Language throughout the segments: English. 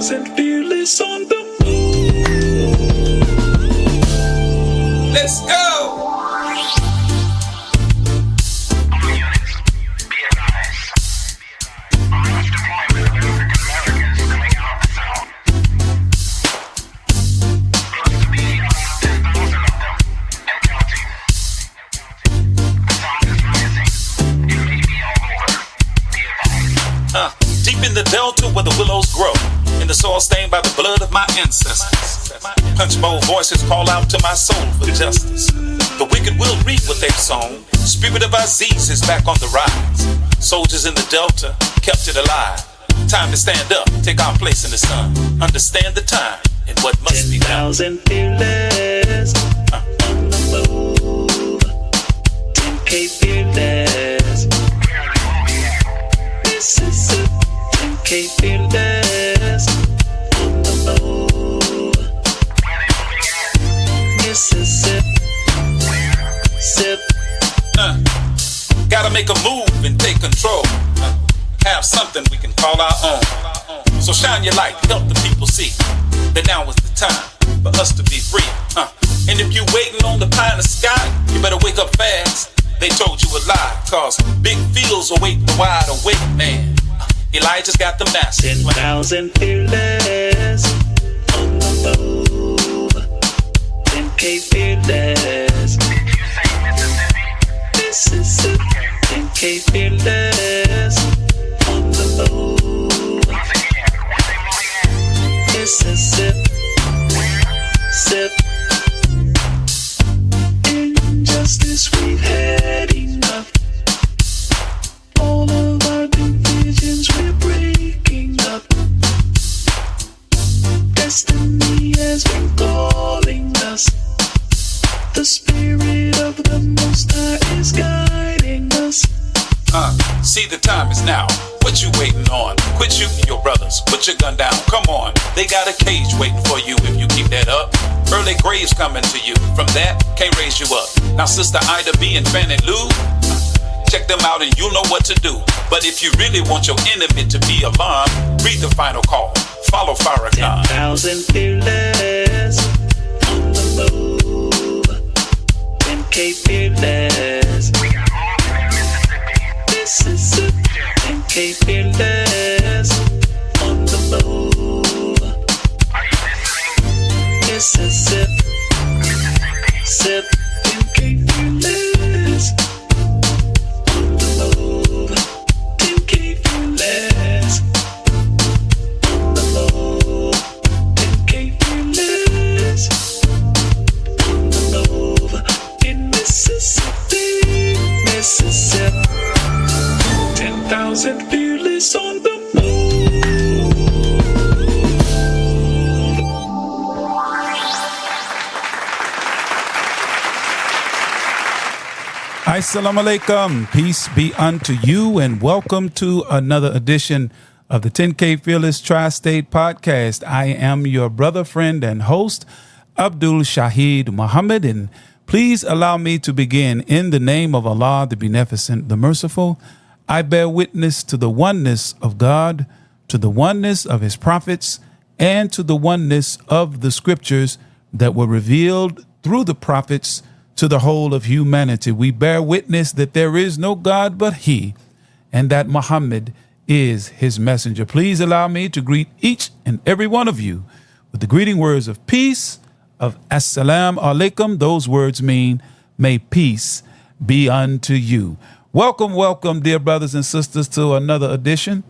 10,000 fearless on the move. Let's go! Deep in the delta where the willows grow, in the soil stained by the blood of my ancestors. Punch bowl voices call out to my soul for justice. The wicked will reap what they've sown. Spirit of Aziz is back on the rise. Soldiers in the delta kept it alive. Time to stand up, take our place in the sun. Understand the time and what must be done. 10,000 fearless on the move. 10K fearless. This is it. 10K fearless on the move. Mississippi. Sip. Gotta make a move and take control. Have something we can call our own. So shine your light, help the people see that now is the time for us to be free. And if you waiting on the pie in the sky, you better wake up fast. They told you a lie, cause big fields await the wide awake man. Elijah's got the master. 10,000 fearless on the move. 10K fearless. Mississippi. 10K fearless on the move. Mississippi. Sip. Injustice, we've had enough. All of our divisions we're breaking up. Destiny has been calling us. The spirit of the Most High is guiding us. See, the time is now. What you waiting on? Quit shooting your brothers. Put your gun down. Come on. They got a cage waiting for you if you keep that up. Early graves coming to you. From that, can't raise you up. Now, Sister Ida B and Fannie Lou, check them out and you'll know what to do. But if you really want your enemy to be alarmed, read the final call. Follow Farrakhan. 10,000 fearless on the move. 10K fearless. Mississippi. 10K fearless on the move. Mississippi. Sip. 10K fearless on the move. 10K fearless on the move. 10K fearless on the move. In Mississippi. Mississippi. 10,000 fearless on the move. Assalamu alaikum. Peace be unto you, and welcome to another edition of the 10K Fearless Tri-State Podcast. I am your brother, friend, and host, Abdul Shahid Muhammad, and please allow me to begin in the name of Allah, the Beneficent, the Merciful. I bear witness to the oneness of God, to the oneness of his prophets, and to the oneness of the scriptures that were revealed through the prophets to the whole of humanity. We bear witness that there is no God but he, and that Muhammad is his messenger. Please allow me to greet each and every one of you with the greeting words of peace, of Assalamu alaikum. Those words mean, may peace be unto you. Welcome, welcome, dear brothers and sisters, to another edition.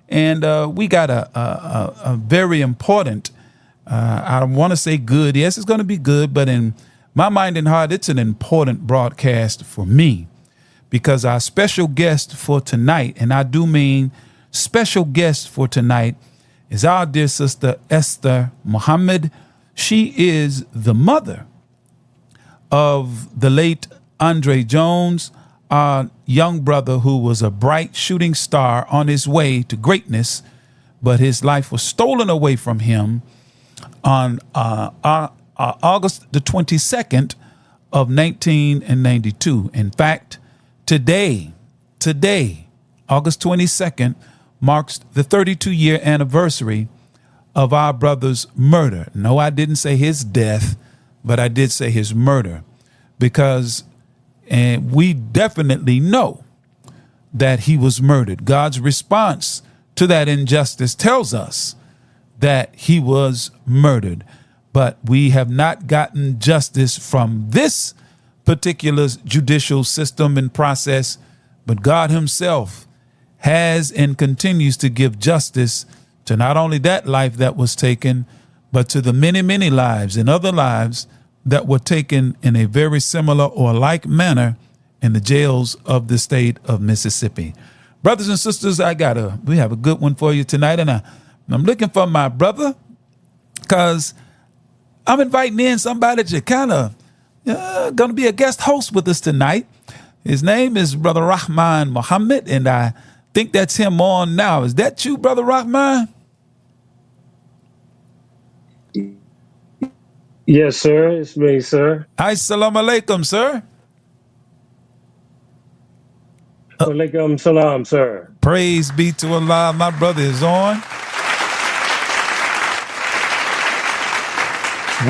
And we got a very important, I want to say good. Yes, it's going to be good, but in my mind and heart, it's an important broadcast for me, because our special guest for tonight, and I do mean special guest for tonight, is our dear sister Esther Muhammad. She is the mother of the late Andre Jones, our young brother who was a bright shooting star on his way to greatness, but his life was stolen away from him on August the 22nd of 1992. In fact, today, August 22nd, marks the 32-year anniversary of our brother's murder. No, I didn't say his death, but I did say his murder, because and we definitely know that he was murdered. God's response to that injustice tells us that he was murdered. But we have not gotten justice from this particular judicial system and process, but God himself has and continues to give justice to not only that life that was taken, but to the many, many lives and other lives that were taken in a very similar or like manner in the jails of the state of Mississippi. Brothers and sisters, we have a good one for you tonight, and I'm looking for my brother, because I'm inviting in somebody to kind of going to be a guest host with us tonight. His name is Brother Rahman Muhammad, and I think that's him on now. Is that you, Brother Rahman? Yes, sir. It's me, sir. Assalamu alaikum, sir. Walaikum salam, sir. Praise be to Allah. My brother is on.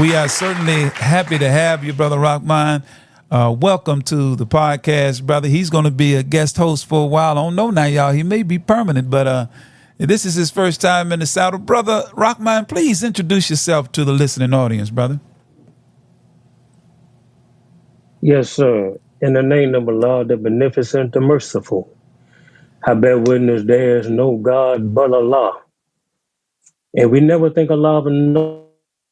We are certainly happy to have you, Brother Rahman. Welcome to the podcast, brother. He's going to be a guest host for a while. I don't know now, y'all. He may be permanent, but this is his first time in the saddle. Brother Rahman, please introduce yourself to the listening audience, brother. Yes, sir. In the name of Allah, the beneficent, the merciful, I bear witness there is no God but Allah. And we never think Allah of enough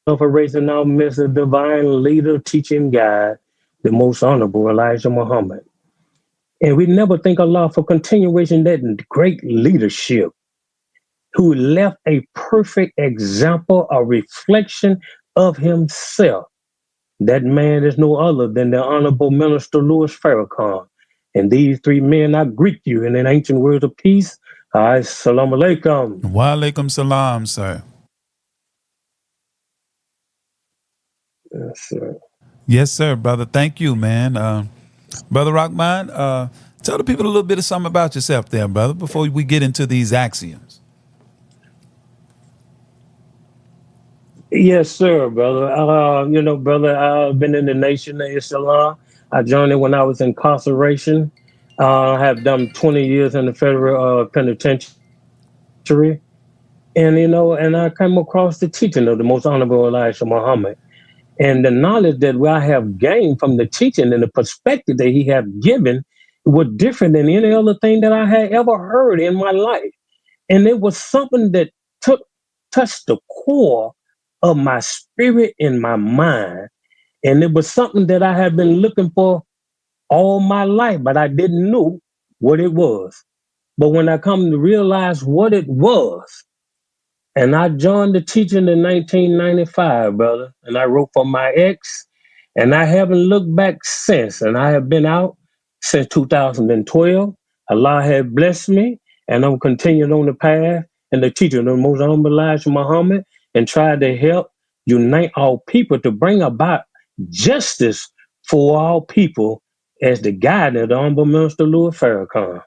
for raising our midst a divine leader, teaching guide, the most honorable Elijah Muhammad. And we never thank Allah for continuation that great leadership, who left a perfect example, a reflection of himself. That man is no other than the Honorable Minister Louis Farrakhan. And these three men, I greet you in an ancient word of peace. Assalamu alaikum. Wa alaikum salam, sir. Yes, sir. Yes, sir, brother. Thank you, man. Brother Rahman, tell the people a little bit of something about yourself there, brother, before we get into these axioms. Yes, sir, brother. Brother, I've been in the Nation of Islam. I joined it when I was incarceration. I have done 20 years in the federal penitentiary. And I came across the teaching of the most honorable Elijah Muhammad. And the knowledge that I have gained from the teaching and the perspective that he had given was different than any other thing that I had ever heard in my life. And it was something that touched the core of my spirit and my mind. And it was something that I had been looking for all my life, but I didn't know what it was. But when I come to realize what it was, and I joined the teaching in 1995, brother, and I wrote for my ex, and I haven't looked back since. And I have been out since 2012. Allah had blessed me, and I'm continuing on the path and the teaching of the most honorable Elijah Muhammad, and try to help unite our people to bring about justice for our people as the guide of the Honorable Minister Louis Farrakhan.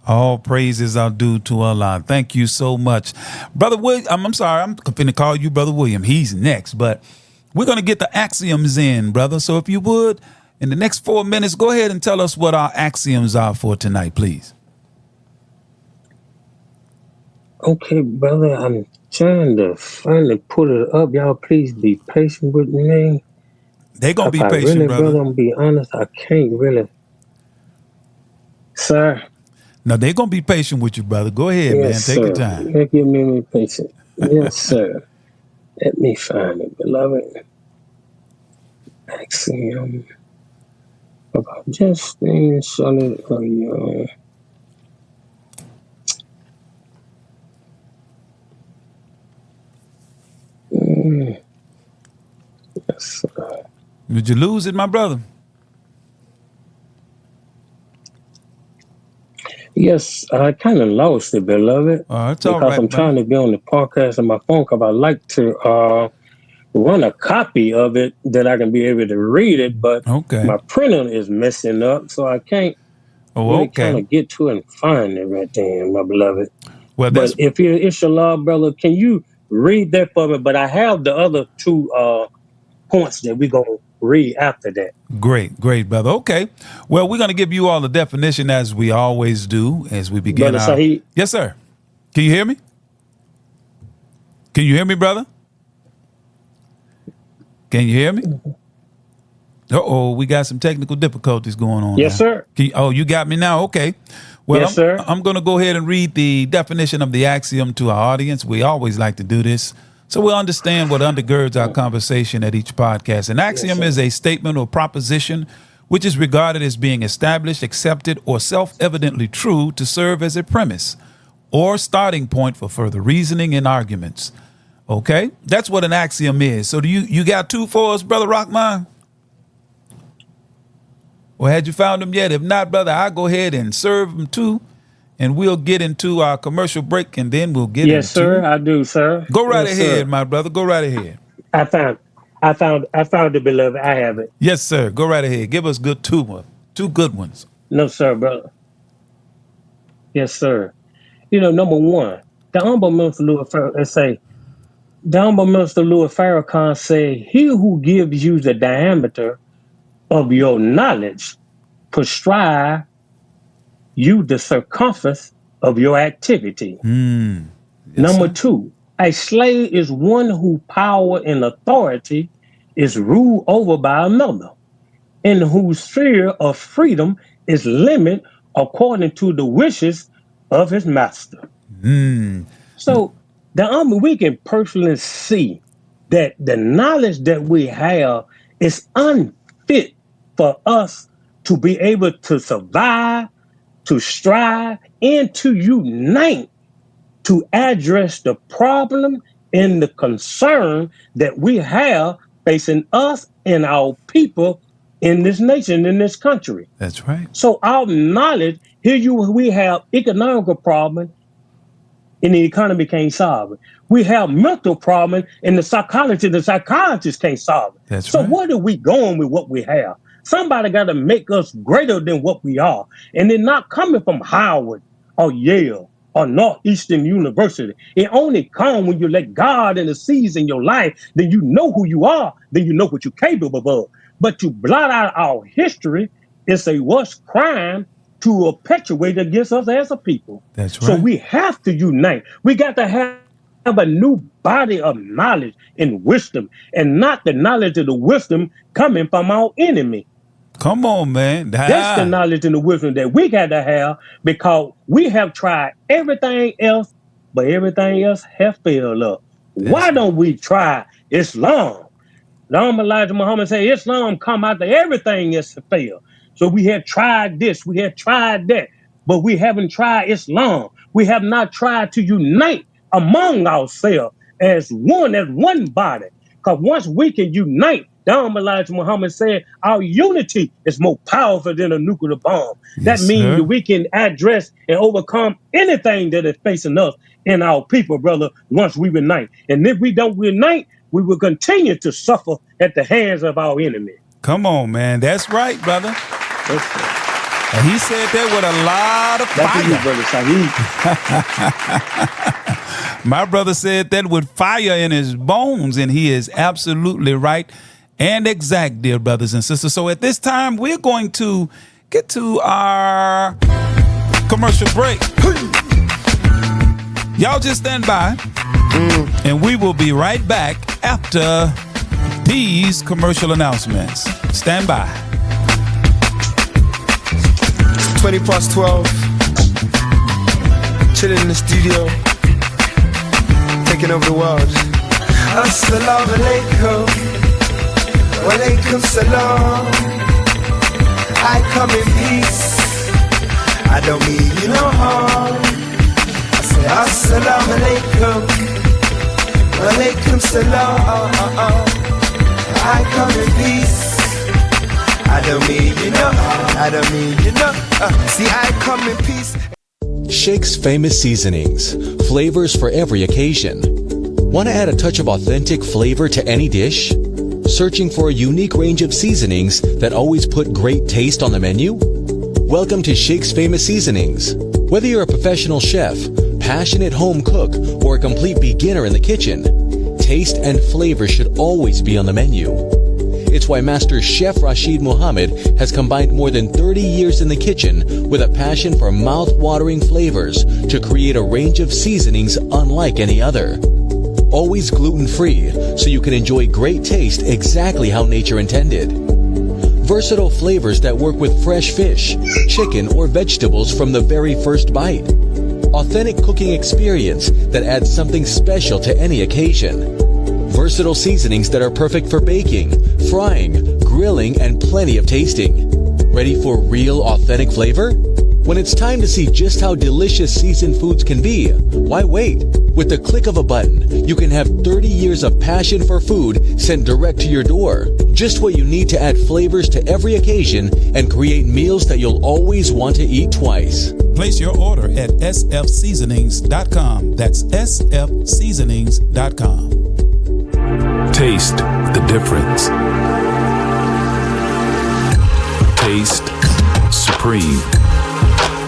All praises are due to Allah. Thank you so much. Brother William, I'm sorry, I'm going to call you Brother William. He's next, but we're going to get the axioms in, brother. So if you would, in the next 4 minutes, go ahead and tell us what our axioms are for tonight, please. Okay, brother, I'm trying to finally put it up. Y'all please be patient with me. They're going to be patient, really, brother. I'm going to be honest, I can't really. Sir? No, they're going to be patient with you, brother. Go ahead, Yes, man. Take sir. your time. Give me patience. Yes, sir. Let me find it, beloved. Axiom about Justine Solid of your. Yes, sir. Did you lose it, my brother? Yes, I kind of lost it, beloved. It's all because right, I'm trying to be on the podcast on my phone because I like to run a copy of it that I can be able to read it, but my printer is messing up, so I can't really kind of get to it and find it right there, my beloved. Well, But if you're Inshallah, brother, can you read that for me? But I have the other two points that we're going to read after that. great, brother. Okay. Well, we're going to give you all the definition as we always do as we begin Brother our... Saheed? Yes, sir. Can you hear me? Can you hear me, brother? Can you hear me? Uh-oh, we got some technical difficulties going on. Yes, now. sir. You got me now? Okay. Well, Yes, sir. I'm going to go ahead and read the definition of the axiom to our audience. We always like to do this so we'll understand what undergirds our conversation at each podcast. An axiom is a statement or proposition which is regarded as being established, accepted, or self-evidently true to serve as a premise or starting point for further reasoning and arguments. Okay? That's what an axiom is. So do you got two for us, Brother Rockman? Or had you found them yet? If not, brother, I'll go ahead and serve them too, and we'll get into our commercial break, and then we'll get Yes, sir, I do, sir. Go right Yes, ahead, sir. my brother. Go right ahead. I found it, beloved. I have it. Yes, sir. Go right ahead. Give us two good ones. No, sir, brother. Yes, sir. Number one, the Honorable Minister Louis Farrakhan say, "He who gives you the diameter of your knowledge prescribe you the circumference of your activity." Yes, Number sir. two, a slave is one whose power and authority is ruled over by another, and whose sphere of freedom is limited according to the wishes of his master. So we can personally see that the knowledge that we have is unfit for us to be able to survive, to strive, and to unite to address the problem and the concern that we have facing us and our people in this nation, in this country. That's right. So our knowledge, we have economical problem and the economy can't solve it. We have mental problem and the psychologists can't solve it. That's so right. where are we going with what we have? Somebody got to make us greater than what we are. And they're not coming from Howard or Yale or Northeastern University. It only comes when you let God and the seeds in your life, then you know who you are, then you know what you're capable of. But to blot out our history is a worse crime to perpetuate against us as a people. That's right. So we have to unite. We got to have a new body of knowledge and wisdom, and not the knowledge of the wisdom coming from our enemy. Come on, man. That's the knowledge and the wisdom that we got to have, because we have tried everything else, but everything else has failed us. Why don't we try Islam? Elijah Muhammad said Islam come after everything else has failed. So we have tried this, we have tried that, but we haven't tried Islam. We have not tried to unite among ourselves as one body. Because once we can unite, Elijah Muhammad said, our unity is more powerful than a nuclear bomb. Yes, that means sir. that we can address and overcome anything that is facing us and our people, brother, once we unite. And if we don't unite, we will continue to suffer at the hands of our enemy. Come on, man. That's right, brother. And he said that with a lot of That's fire. you, brother Saheed. My brother said that with fire in his bones, and he is absolutely right and exact, dear brothers and sisters. So at this time, we're going to get to our commercial break. Y'all just stand by, and we will be right back after these commercial announcements. Stand by. 20 past 12, chilling in the studio, taking over the world. Assalamu alaikum, wa alaikum salam. I come in peace, I don't mean you no harm. I say assalamu alaikum, wa alaikum salam. I come in peace, I don't mean you know, I don't mean you know. See, I come in peace. Shake's famous seasonings, flavors for every occasion. Want to add a touch of authentic flavor to any dish? Searching for a unique range of seasonings that always put great taste on the menu? Welcome to Shake's famous seasonings. Whether you're a professional chef, passionate home cook or a complete beginner in the kitchen, taste and flavor should always be on the menu. It's why Master Chef Esther Muhammad has combined more than 30 years in the kitchen with a passion for mouth-watering flavors to create a range of seasonings unlike any other. Always gluten-free, so you can enjoy great taste exactly how nature intended. Versatile flavors that work with fresh fish, chicken, or vegetables from the very first bite. Authentic cooking experience that adds something special to any occasion. Versatile seasonings that are perfect for baking, frying, grilling, and plenty of tasting. Ready for real, authentic flavor? When it's time to see just how delicious seasoned foods can be, why wait? With the click of a button, you can have 30 years of passion for food sent direct to your door. Just what you need to add flavors to every occasion and create meals that you'll always want to eat twice. Place your order at sfseasonings.com. That's sfseasonings.com. Taste the difference. Taste Supreme.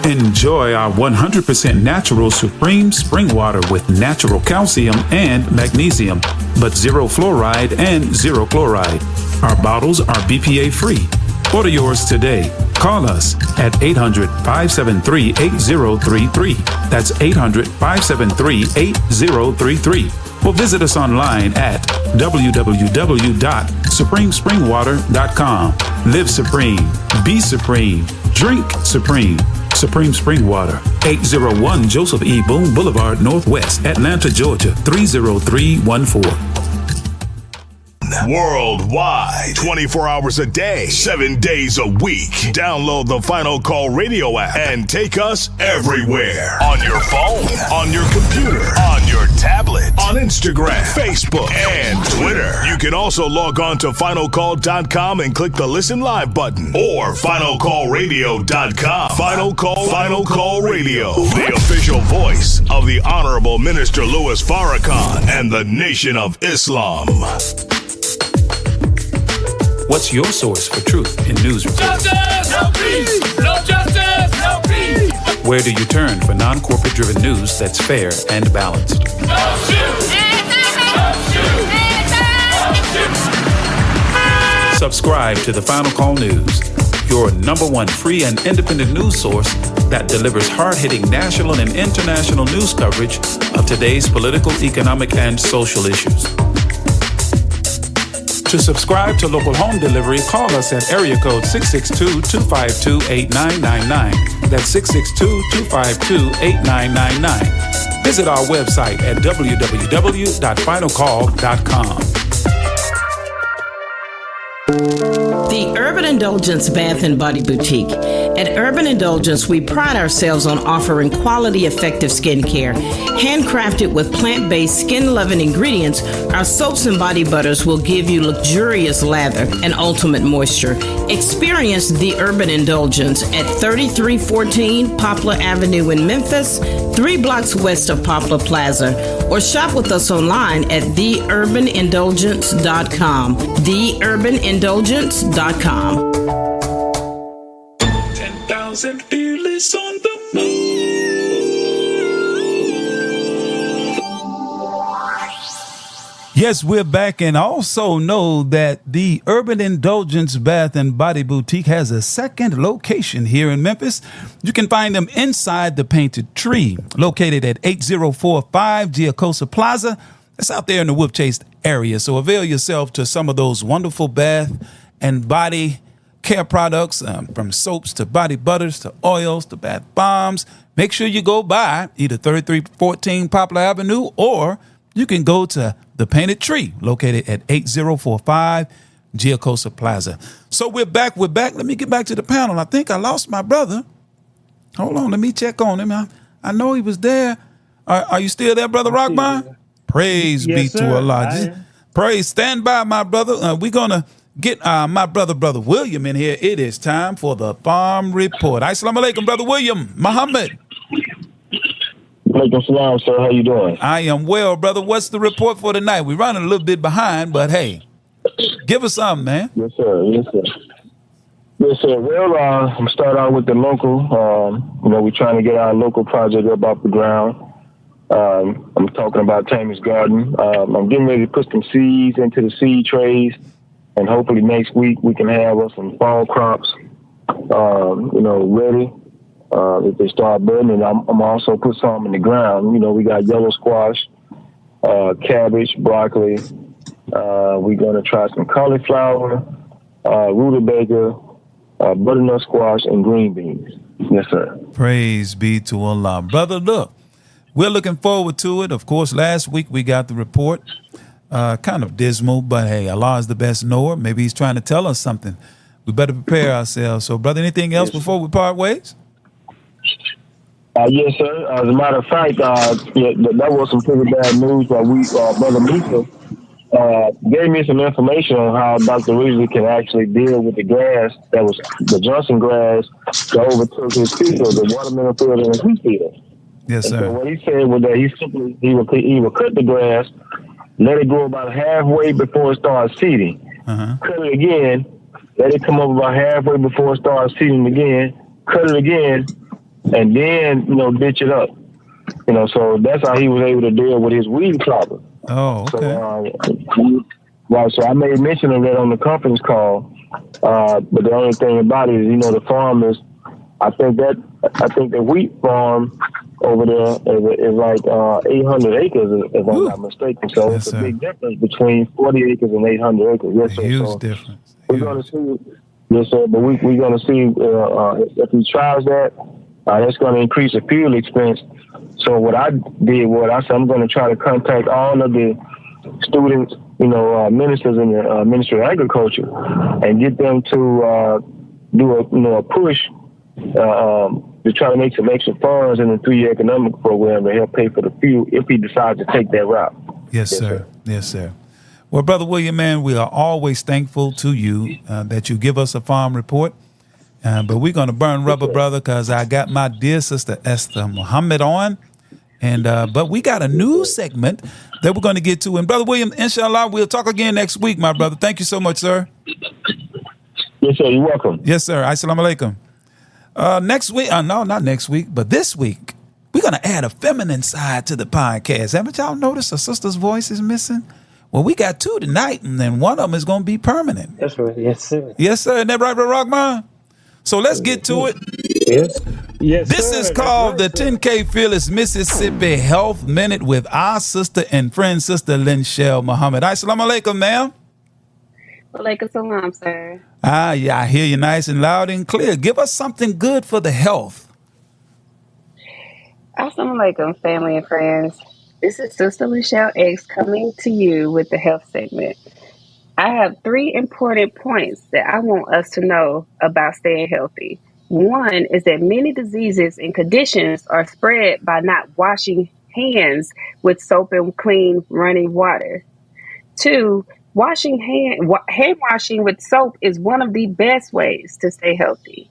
Enjoy our 100% natural Supreme spring water with natural calcium and magnesium, but zero fluoride and zero chloride. Our bottles are BPA free. Order yours today. Call us at 800-573-8033. That's 800-573-8033. Or visit us online at www.supremespringwater.com. Live supreme. Be supreme. Drink supreme. Supreme Spring Water, 801 Joseph E. Boone Boulevard, Northwest, Atlanta, Georgia, 30314. Worldwide, 24 hours a day, 7 days a week. Download the Final Call radio app and take us everywhere. On your phone, on your computer, on your tablet, on Instagram, Facebook, and Twitter. You can also log on to finalcall.com and click the Listen Live button or finalcallradio.com. Final Call Radio, the official voice of the Honorable Minister Louis Farrakhan and the Nation of Islam. What's your source for truth in news reports? Justice! No peace! No justice! No peace! Where do you turn for non-corporate driven news that's fair and balanced? No shoot! No shoot! Subscribe to the Final Call News, your #1 free and independent news source that delivers hard-hitting national and international news coverage of today's political, economic, and social issues. To subscribe to local home delivery, call us at area code 662-252-8999. That's 662-252-8999. Visit our website at www.finalcall.com. The Urban Indulgence Bath and Body Boutique. At Urban Indulgence, we pride ourselves on offering quality, effective skincare. Handcrafted with plant-based, skin-loving ingredients, our soaps and body butters will give you luxurious lather and ultimate moisture. Experience the Urban Indulgence at 3314 Poplar Avenue in Memphis, 3 blocks west of Poplar Plaza, or shop with us online at theurbanindulgence.com. theurbanindulgence.com. 10,000 fearless on the move. Yes, we're back, and also know that the Urban Indulgence Bath and Body Boutique has a second location here in Memphis. You can find them inside the Painted Tree, located at 8045 Giacosa Plaza. That's out there in the Wolf Chase area. So avail yourself to some of those wonderful bath and body care products, from soaps to body butters to oils to bath bombs. Make sure you go by either 3314 Poplar Avenue, or you can go to the Painted Tree, located at 8045 Giacosa Plaza. So we're back. Let me get back to the panel. I think I lost my brother. Hold on, let me check on him. I know he was there. Are you still there, Brother Rockbond? Praise be to Allah. Praise, stand by, my brother. We're going to get my brother William in here. It is time for the Farm Report. Assalamu alaikum, Brother William Muhammad. Alaikum salam, sir. How you doing? I am well, brother. What's the report for tonight? We're running a little bit behind, but hey, give us something, man. Yes, sir. Yes, sir. Yes, sir. Well, I'm going to start out with the local. We're trying to get our local project up off the ground. I'm talking about Tammy's Garden. I'm getting ready to put some seeds into the seed trays, and hopefully next week we can have us some fall crops, ready. If they start budding, and I'm also put some in the ground. We got yellow squash, cabbage, broccoli. We're gonna try some cauliflower, rutabaga, butternut squash, and green beans. Yes, sir. Praise be to Allah. Brother, look, we're looking forward to it. Of course, last week we got the report. Kind of dismal, but hey, Allah is the best knower. Maybe he's trying to tell us something. We better prepare ourselves. So, brother, anything else before we part ways? Yes, sir. As a matter of fact, that was some pretty bad news. But Brother Musa gave me some information on how Dr. Ridgely can actually deal with the grass that was the Johnson grass that overtook his field, the watermelon field and his wheat field. Yes, sir. So what he said was that he would cut the grass, let it go about halfway before it starts seeding. Cut it again, let it come up about halfway before it starts seeding again. Cut it again, and then ditch it up. So that's how he was able to deal with his weed problem. Oh, okay. So I made mention of that on the conference call. But the only thing about it is, the farmers. I think the wheat farm over there is like 800 acres, if I'm not mistaken. So Yes, it's sir. a big difference between 40 acres and 800 acres. Yes, sir. Huge So difference. we're going to see. Yes, sir. But we're going to see if he tries that. That's going to increase the fuel expense. So what I did was I said I'm going to try to contact all of the students, ministers in the Ministry of Agriculture, and get them to do a push to try to make some extra funds in the 3-year economic program to help pay for the fuel if he decides to take that route. Yes, sir. Yes, sir. Well, Brother William, man, we are always thankful to you that you give us a farm report. But we're going to burn rubber, brother, because I got my dear sister Esther Muhammad on. And but we got a new segment that we're going to get to. And Brother William, inshallah, we'll talk again next week, my brother. Thank you so much, sir. Yes, sir. You're welcome. Yes, sir. Assalamu alaikum. Next week, no, not next week, but this week, we're going to add a feminine side to the podcast. Haven't y'all noticed a sister's voice is missing? Well, we got 2 tonight, and then one of them is going to be permanent. That's right. Yes, sir. Yes, sir. Isn't that right, Brother Rockman? So let's get to it. Yes. Yes. This is called the 10K Fearless Mississippi Health Minute with our sister and friend, Sister Linshell Muhammad. Assalamu alaikum, ma'am. Walaikum salam, sir. Yeah, I hear you nice and loud and clear. Give us something good for the health. Assalamu alaikum, family and friends. This is Sister Linshell X coming to you with the health segment. I have 3 important points that I want us to know about staying healthy. One is that many diseases and conditions are spread by not washing hands with soap and clean running water. 2, hand washing with soap is one of the best ways to stay healthy.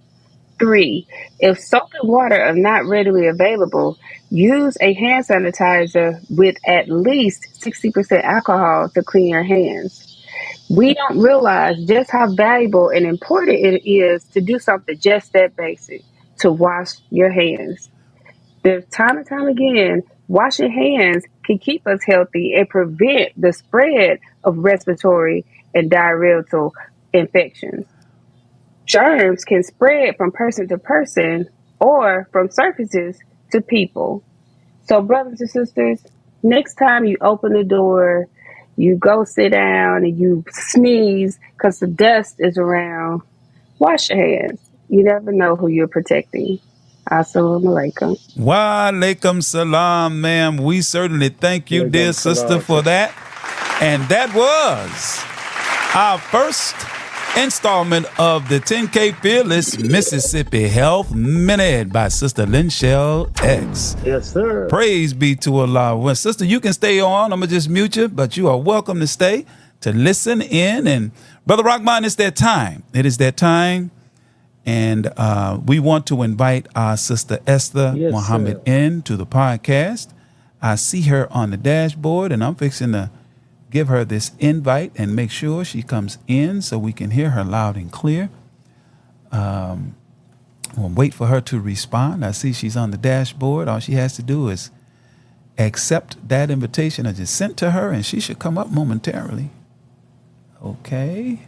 3, if soap and water are not readily available, use a hand sanitizer with at least 60% alcohol to clean your hands. We don't realize just how valuable and important it is to do something just that basic, to wash your hands. There's time and time again, washing hands can keep us healthy and prevent the spread of respiratory and diarrheal infections. Germs can spread from person to person or from surfaces to people. So, brothers and sisters, next time you open the door, you go sit down and you sneeze because the dust is around, wash your hands. You never know who you're protecting. Assalamu alaikum. Wa alaikum salam, ma'am. We certainly thank you, dear sister, for that. And that was our first installment of the 10K Fearless Mississippi Health Minute by Sister Linshell X. Yes, sir. Praise be to Allah. Well, sister, you can stay on. I'm going to just mute you, but you are welcome to stay to listen in. And Brother Rockman, it's that time. It is that time. And we want to invite our sister Esther Muhammad in to the podcast. I see her on the dashboard, and I'm fixing to give her this invite and make sure she comes in so we can hear her loud and clear. We'll wait for her to respond. I see she's on the dashboard. All she has to do is accept that invitation I just sent to her, and she should come up momentarily. Okay.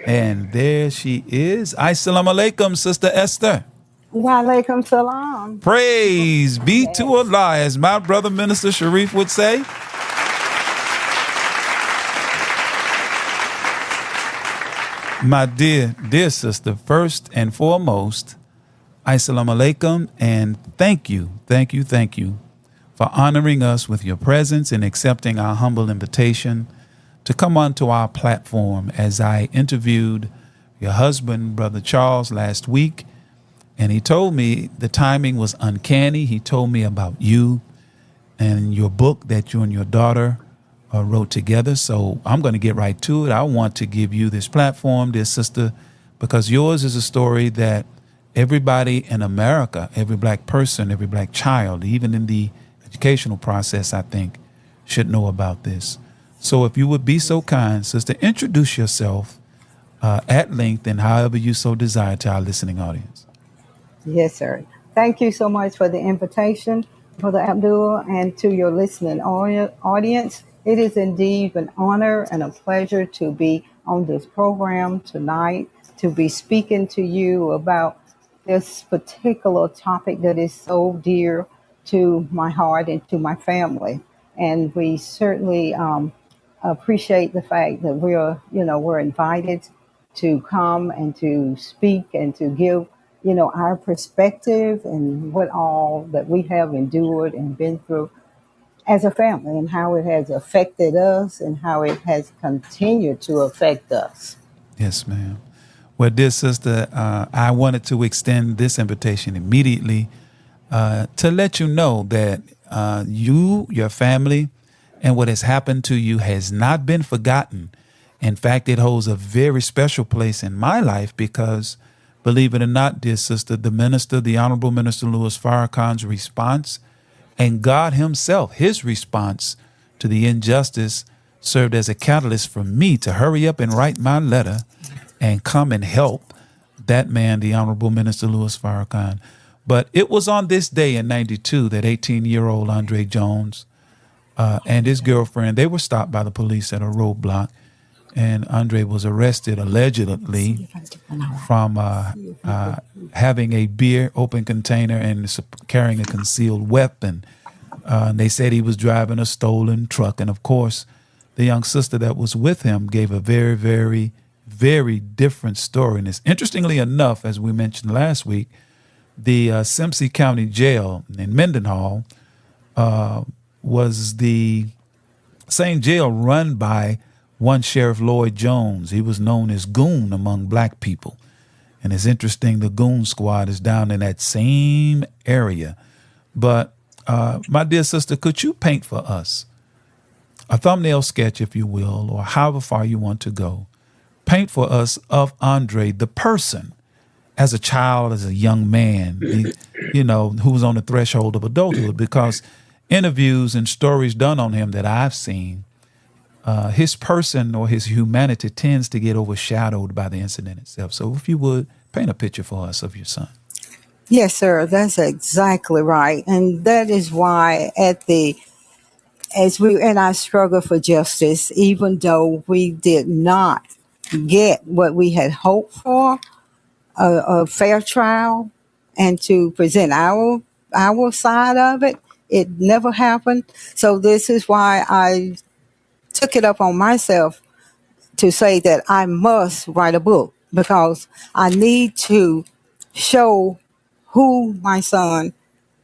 And there she is. Assalamu alaikum, Sister Esther. Wa alaikum salam. Praise be to Allah, as my brother Minister Sharif would say. My dear sister, first and foremost, Assalamu alaikum, and thank you for honoring us with your presence and accepting our humble invitation to come onto our platform. As I interviewed your husband, Brother Charles, last week, and he told me the timing was uncanny. He told me about you and your book that you and your daughter wrote together. So I'm going to get right to it. I want to give you this platform, dear sister, because yours is a story that everybody in America, every black person, every black child, even in the educational process, I think, should know about this. So if you would be so kind, sister, introduce yourself at length and however you so desire to our listening audience. Yes, sir. Thank you so much for the invitation, Brother Abdul, and to your listening audience. It is indeed an honor and a pleasure to be on this program tonight, to be speaking to you about this particular topic that is so dear to my heart and to my family. And we certainly appreciate the fact that we're invited to come and to speak and to give, our perspective and what all that we have endured and been through as a family, and how it has affected us and how it has continued to affect us. Yes, ma'am. Well, dear sister, I wanted to extend this invitation immediately to let you know that you, your family, and what has happened to you has not been forgotten. In fact, it holds a very special place in my life because, believe it or not, dear sister, the Honorable Minister Louis Farrakhan's response and God himself, his response to the injustice served as a catalyst for me to hurry up and write my letter and come and help that man, the Honorable Minister Louis Farrakhan. But it was on this day in 92 that 18-year-old Andre Jones and his girlfriend, they were stopped by the police at a roadblock. And Andre was arrested allegedly from having a beer open container and carrying a concealed weapon. They said he was driving a stolen truck. And of course, the young sister that was with him gave a very, very, very different story. And it's interestingly enough, as we mentioned last week, the Simpson County Jail in Mendenhall was the same jail run by one Sheriff Lloyd Jones. He was known as Goon among black people. And it's interesting, the Goon Squad is down in that same area. But my dear sister, could you paint for us a thumbnail sketch, if you will, or however far you want to go? Paint for us of Andre, the person, as a child, as a young man, who was on the threshold of adulthood, because interviews and stories done on him that I've seen, his person or his humanity tends to get overshadowed by the incident itself. So if you would, paint a picture for us of your son. Yes, sir, that's exactly right. And that is why as we in our struggle for justice, even though we did not get what we had hoped for, a fair trial, and to present our side of it, it never happened. So this is why I took it up on myself to say that I must write a book, because I need to show who my son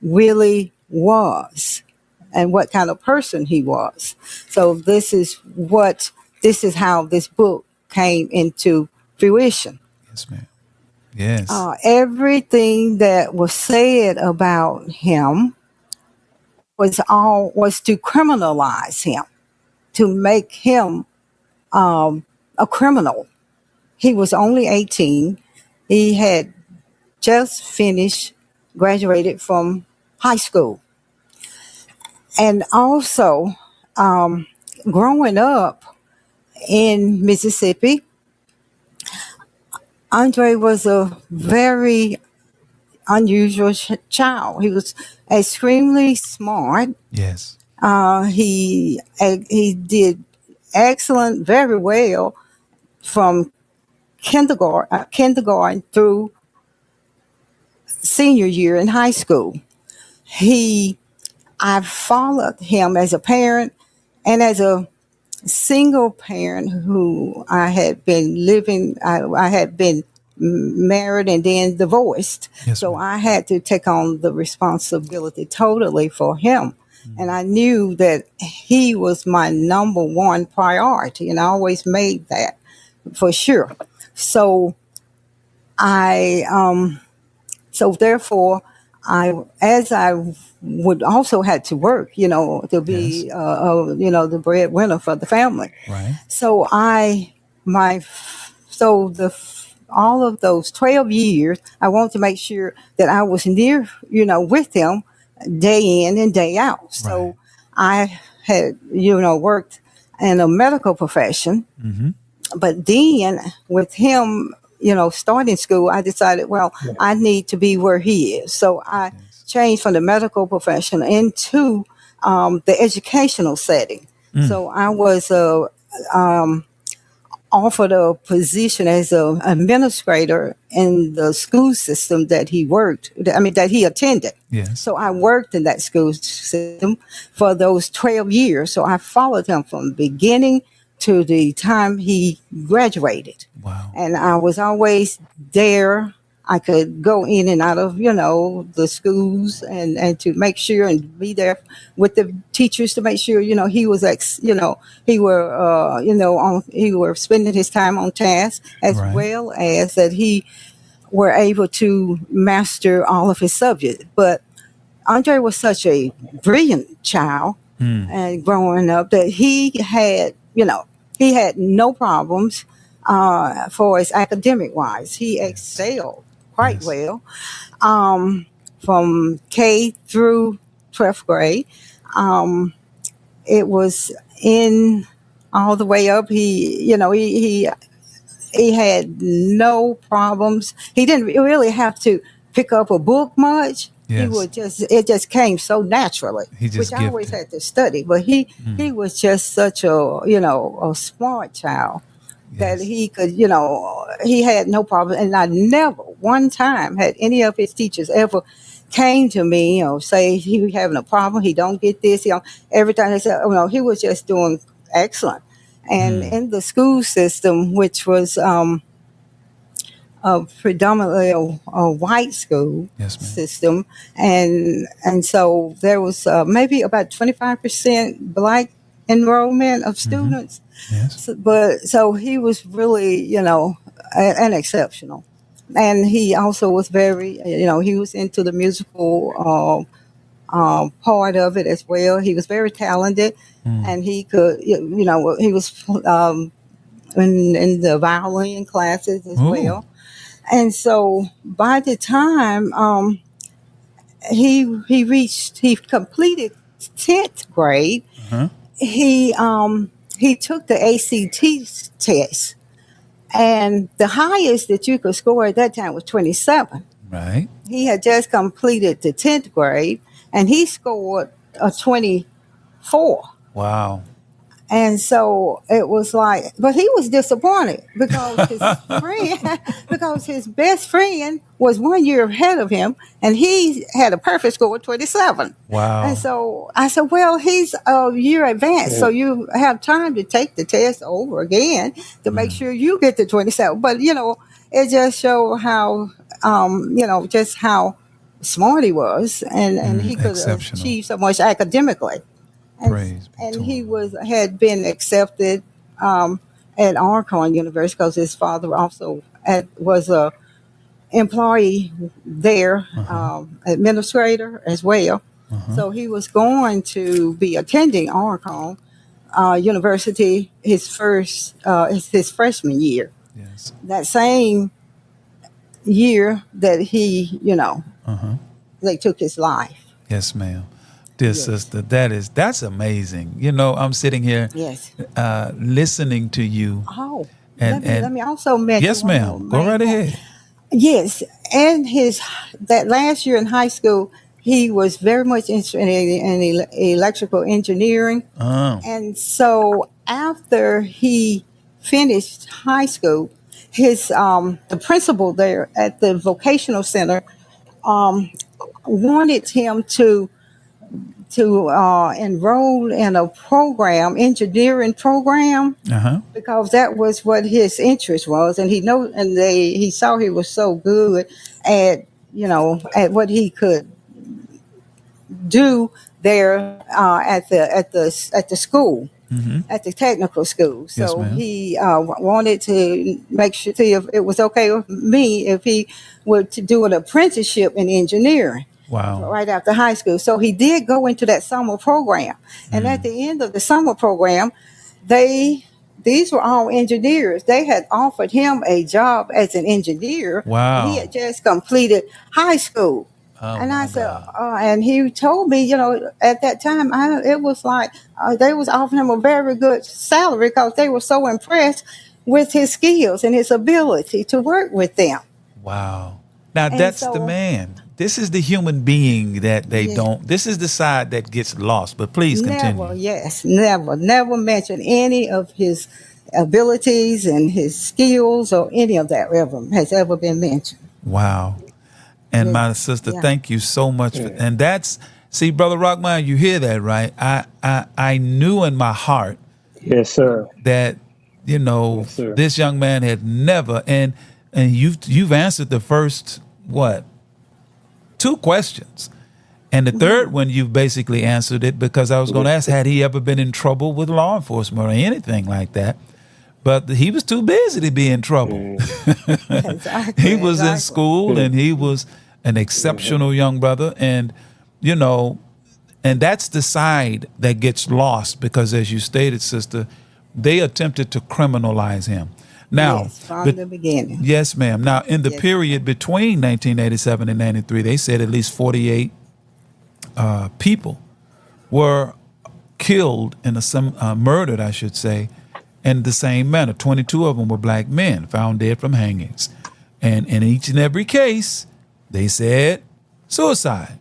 really was and what kind of person he was. So this is how this book came into fruition. Yes, ma'am. Yes. Everything that was said about him was to criminalize him, to make him a criminal. He was only 18. He had just graduated from high school. And also, growing up in Mississippi, Andre was a very unusual child. He was extremely smart. Yes. He did excellent, very well from kindergarten through senior year in high school. I followed him as a parent and as a single parent who I had been living. I had been married and then divorced, Yes, so ma'am. I had to take on the responsibility totally for him. And I knew that he was my number one priority, and I always made that for sure. So I so therefore, as I would also had to work, to be, Yes. the breadwinner for the family. Right. So all of those 12 years, I wanted to make sure that I was near, with him day in and day out. Right. So I had, worked in a medical profession. Mm-hmm. But then with him, starting school, I decided, well, I need to be where he is. So I Yes. changed from the medical profession into the educational setting. So I was offered a position as an administrator in the school system that that he attended. Yes. So I worked in that school system for those 12 years. So I followed him from the beginning to the time he graduated. Wow. And I was always there. I could go in and out of, the schools and to make sure and be there with the teachers to make sure, he was, he were spending his time on task as Right. well as that he were able to master all of his subjects. But Andre was such a brilliant child and growing up that he had no problems for his academic wise. He excelled quite Yes. well from K through 12th grade. It was in all the way up. He had no problems. He didn't really have to pick up a book much. Yes. It just came so naturally, He just which I always gifted. had to study. But he was just such a smart child that Yes. he could, he had no problem. And I never one time had any of his teachers ever came to me or say he was having a problem. He don't get this. Every time they said, oh no, he was just doing excellent. And in the school system, which was predominantly a white school Yes, ma'am. system, and so there was maybe about 25% black enrollment of students. Yes. So he was really, an exceptional, and he also was very, he was into the musical part of it as well. He was very talented, and he could, he was in the violin classes as Ooh. well. And so by the time he completed 10th grade, Uh-huh. he took the ACT test, and the highest that you could score at that time was 27. Right. He had just completed the 10th grade, and he scored a 24. Wow. And so it was like, but he was disappointed because his best friend was 1 year ahead of him, and he had a perfect score of 27. Wow. And so I said, well, he's a year advanced, so you have time to take the test over again to make sure you get the 27. But, it just showed how, just how smart he was, and he could exceptional. achieve so much academically. Praise be And to he him. had been accepted at Argonne University because his father also was a employee there, administrator as well. So he was going to be attending Argonne University his freshman year. Yes. That same year that they took his life. Yes, ma'am. Dear sister, that's amazing. I'm sitting here Yes. listening to you. Oh, And let me also mention. yes, one ma'am. more Go right main ahead. Yes, and his that last year in high school, he was very much interested in electrical engineering, Oh. and so after he finished high school, his the principal there at the vocational center um, wanted him to enroll in a program, engineering program, Uh-huh. because that was what his interest was, and he saw he was so good at at what he could do there at the school, Mm-hmm. at the technical school. Yes, So ma'am. he wanted to make sure, see if it was okay with me if he would to do an apprenticeship in engineering Wow. right after high school. So he did go into that summer program, and at the end of the summer program, they these were all engineers. They had offered him a job as an engineer, and he Wow. had just completed high school. Oh And I my said, God. and he told me, at that time, it was like they was offering him a very good salary because they were so impressed with his skills and his ability to work with them. Wow. Now And that's the so, man. This is the human being that they yeah, don't. This is the side that gets lost. But please never, continue. yes, never mention any of his abilities and his skills or any of that has ever been mentioned. Wow. And Yeah, my sister, yeah. thank you so much for, and that's, see, Brother Rockman, you hear that, right? I knew in my heart Yes, sir. that, Yes, sir. this young man had never, and you've answered the first, what, two questions. And the third one, you've basically answered it, because I was going to ask, had he ever been in trouble with law enforcement or anything like that? But he was too busy to be in trouble. Exactly, He was in exactly. school, and he was an exceptional young brother. And, and that's the side that gets lost, because, as you stated, sister, they attempted to criminalize him. Now, Yes, from the beginning. yes, ma'am. Now, in the Yes. period between 1987 and 93, they said at least 48 people were killed murdered, I should say, in the same manner. 22 of them were black men found dead from hangings. And in each and every case, they said suicide.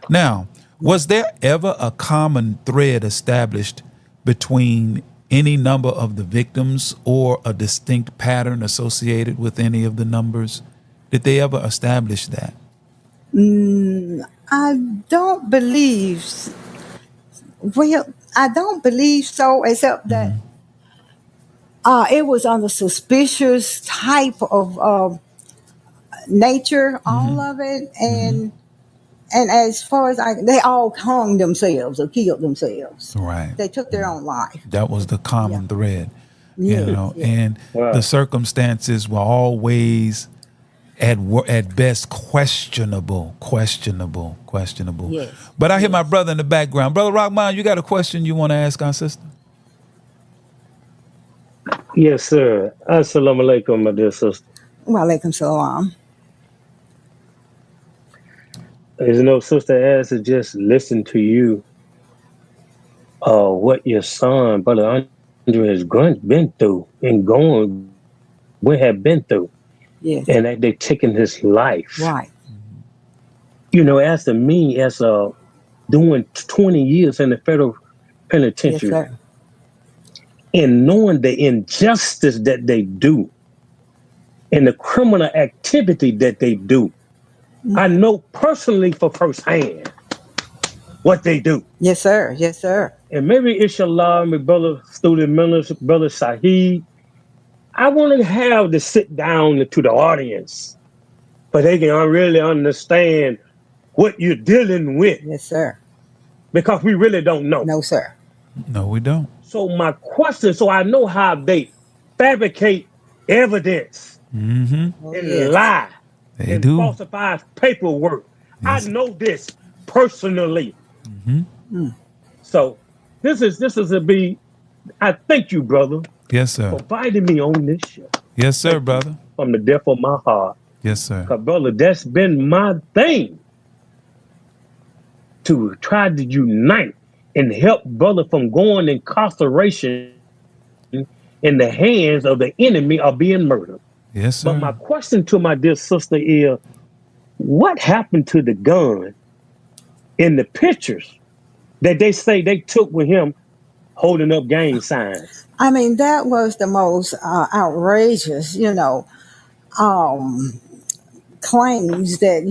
Now, was there ever a common thread established between any number of the victims or a distinct pattern associated with any of the numbers? Did they ever establish that? I don't believe. Well, I don't believe so, except that it was on a suspicious type of nature, all of it, and as far as they all hung themselves or killed themselves. Right. They took their own life. That was the Yeah. common thread, Yes, yes. and Wow. the circumstances were always at best questionable. Yes. But I hear my Yes. brother in the background. Brother Rockman, you got a question you want to ask our sister? Yes, sir. Assalamu alaikum, my dear sister. Wa alaikum salam. There's no sister as to just listen to you, what your son, Brother Andre, has been through and have been through, Yes. and that they've taken his life. Right. As to me, doing 20 years in the federal Yes, penitentiary, sir. and knowing the injustice that they do and the criminal activity that they do, I know personally for firsthand what they do. Yes, sir. Yes, sir. And maybe inshallah, my brother student minister, brother Saheed, I want to have to sit down to the audience, but they can really understand what you're dealing with, Yes, sir. because we really don't know. No, sir. No, we don't. So my question, so I know how they fabricate evidence Oh, and yes. lie They and do. falsify paperwork. Yes. I know this personally. So this is a be. I thank you, brother, Yes, sir. for inviting me on this show Yes, sir, brother. from the depth of my heart. Yes, sir. Cause brother, that's been my thing, to try to unite and help brother from going incarceration in the hands of the enemy or being murdered. Yes, But my sir. question to my dear sister is, what happened to the gun in the pictures that they say they took with him holding up gang signs? I mean, that was the most outrageous, um, claims that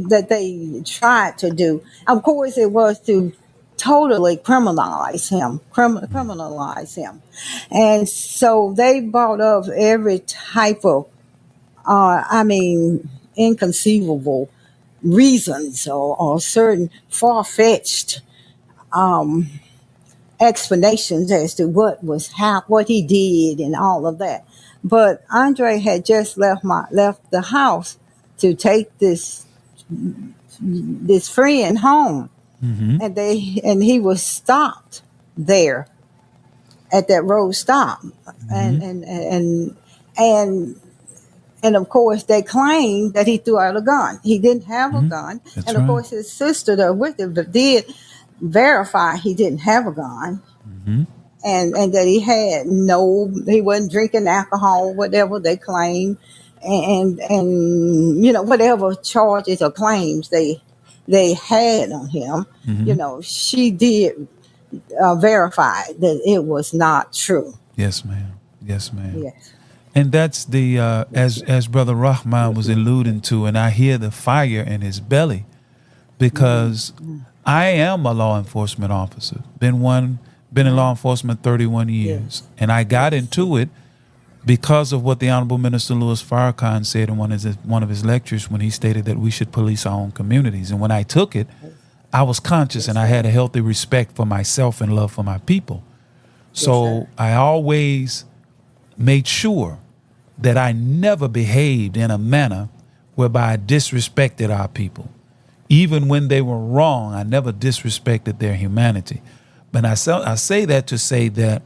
that they tried to do. Of course, it was to totally criminalize him, and so they brought up every type of, inconceivable reasons or certain far-fetched um, explanations as to what he did and all of that. But Andre had just left the house to take this friend home, Mm-hmm. and he was stopped there at that road stop, Mm-hmm. and and of course they claimed that he threw out a gun. He didn't have a Mm-hmm. gun, That's and of right. course his sister that with him did verify he didn't have a gun, Mm-hmm. and that he wasn't drinking alcohol, whatever they claim, and whatever charges or claims they had on him, Mm-hmm. she did verify that it was not true. Yes, ma'am. Yes, ma'am. Yes. And that's the Yes, ma'am. as Brother Rahman Yes, was ma'am. alluding to, and I hear the fire in his belly because Mm-hmm. I am a law enforcement officer. Been in law enforcement 31 years, Yes. and I got Yes. into it because of what the Honorable Minister Louis Farrakhan said in one of his lectures when he stated that we should police our own communities. And when I took it, I was conscious and Yes, I sir. had a healthy respect for myself and love for my people. Yes, So sir. I always made sure that I never behaved in a manner whereby I disrespected our people. Even when they were wrong, I never disrespected their humanity. But I say that to say that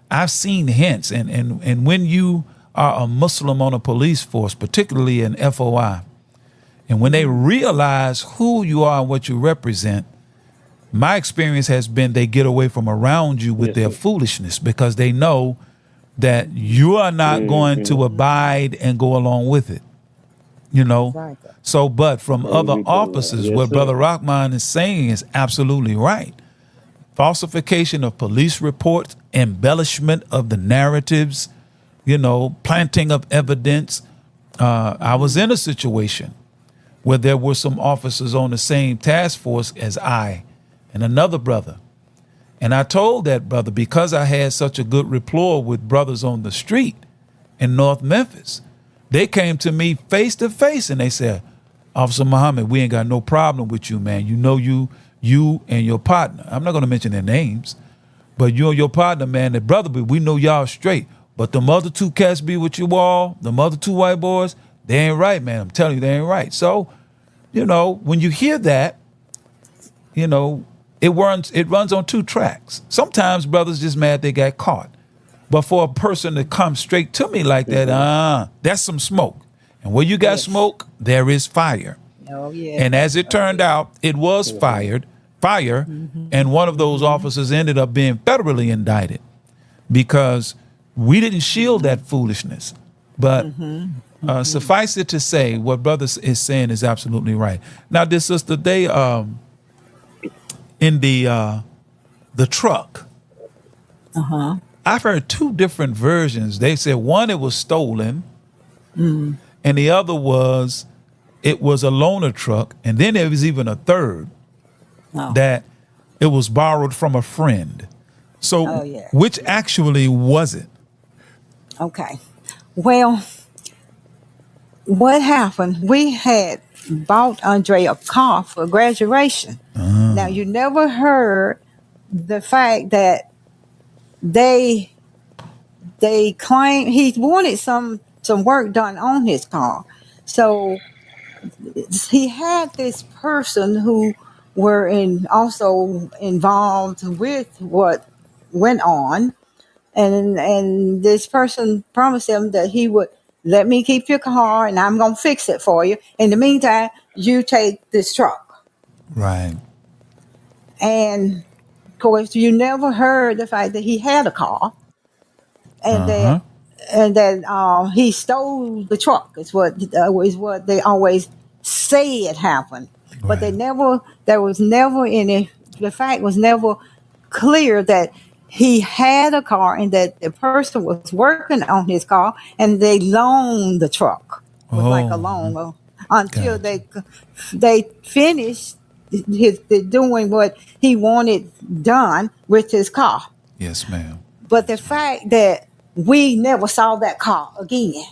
I've seen hints, and when you are a Muslim on a police force, particularly an FOI, and when they realize who you are and what you represent, my experience has been they get away from around you with Yes, their sir. foolishness because they know that you are not going Mm-hmm. to abide and go along with it, you know. Exactly. So, but from Praise other be to the Lord. officers, Yes, what Brother sir. Rahman is saying is absolutely right. Falsification of police reports, embellishment of the narratives, planting of evidence. I was in a situation where there were some officers on the same task force as I and another brother. And I told that brother, because I had such a good rapport with brothers on the street in North Memphis, they came to me face to face and they said, Officer Muhammad, we ain't got no problem with you, man. You and your partner. I'm not going to mention their names, but you and your partner, man, the brother, we know y'all straight. But the other two cats be with you all, the other two white boys, they ain't right, man. I'm telling you, they ain't right. So, when you hear that, it runs on two tracks. Sometimes brothers just mad they got caught. But for a person to come straight to me like that, that's some smoke. And where you got Yes. smoke, there is fire. Oh yeah. And as it Oh turned yeah. out, it was fire, and one of those officers ended up being federally indicted because we didn't shield that foolishness. But suffice it to say, what brother is saying is absolutely right. Now, this sister, they in the truck, I've heard two different versions. They said one, it was stolen, and the other was it was a loaner truck, and then there was even a third Oh. that it was borrowed from a friend. So, Oh, yeah. which actually was it? Okay. Well, what happened? We had bought Andre a car for graduation. Now you never heard the fact that they claimed he wanted some work done on his car. So he had this person who were also involved with what went on, and this person promised him that he would let me keep your car and I'm gonna fix it for you. In the meantime, you take this truck. Right. And of course, you never heard the fact that he had a car, and Uh huh. and that he stole the truck. Is what they always say it happened, but they Right. never. There was never any. The fact was never clear that he had a car and that the person was working on his car and they loaned the truck. It was like a Oh, loan until gotcha. they finished doing what he wanted done with his car. Yes, ma'am. But the fact that we never saw that car again,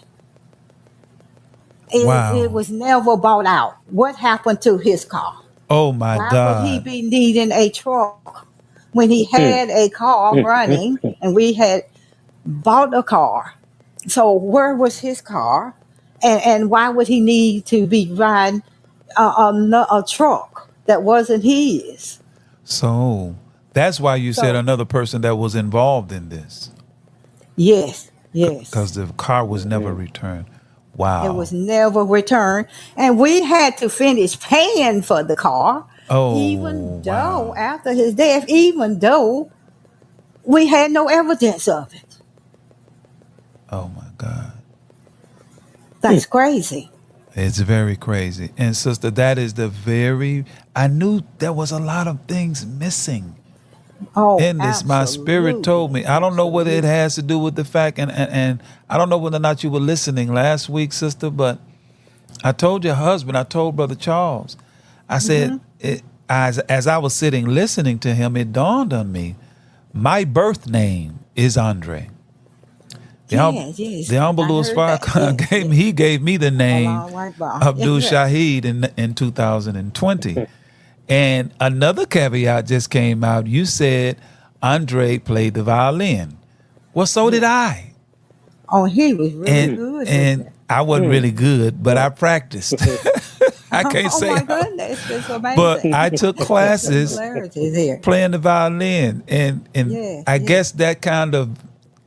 it Wow. was never bought out. What happened to his car? Oh my Why would he God. be needing a truck when he had a car running and we had bought a car? So where was his car? And why would he need to be riding a truck that wasn't his? So that's why you said So another person that was involved in this, yes, yes. because the car was never returned. It was Wow. never returned. And we had to finish paying for the car, Oh, even though wow. after his death, even though we had no evidence of it. Oh my God. That's crazy. It's very crazy. And sister, that is I knew there was a lot of things missing Oh, in this. My spirit told absolutely. me. I don't know whether it Absolutely. has to do with the fact, and I don't know whether or not you were listening last week, sister, but I told your husband, I told Brother Charles, I said, as I was sitting listening to him, it dawned on me, my birth name is Andre. Yes, yes. The I Ambulance heard Fire that. Yes, yes. he gave me the name Allah Akbar. Abdul Yeah. Shahid in 2020. And another caveat just came out. You said Andre played the violin. Well, so did I. Oh, he was really And good with and it. I wasn't really good, but I practiced. I can't Oh say my how, goodness, it's but amazing. I took The classes similarities here. playing the violin, and Yes, I yes. guess that kind of,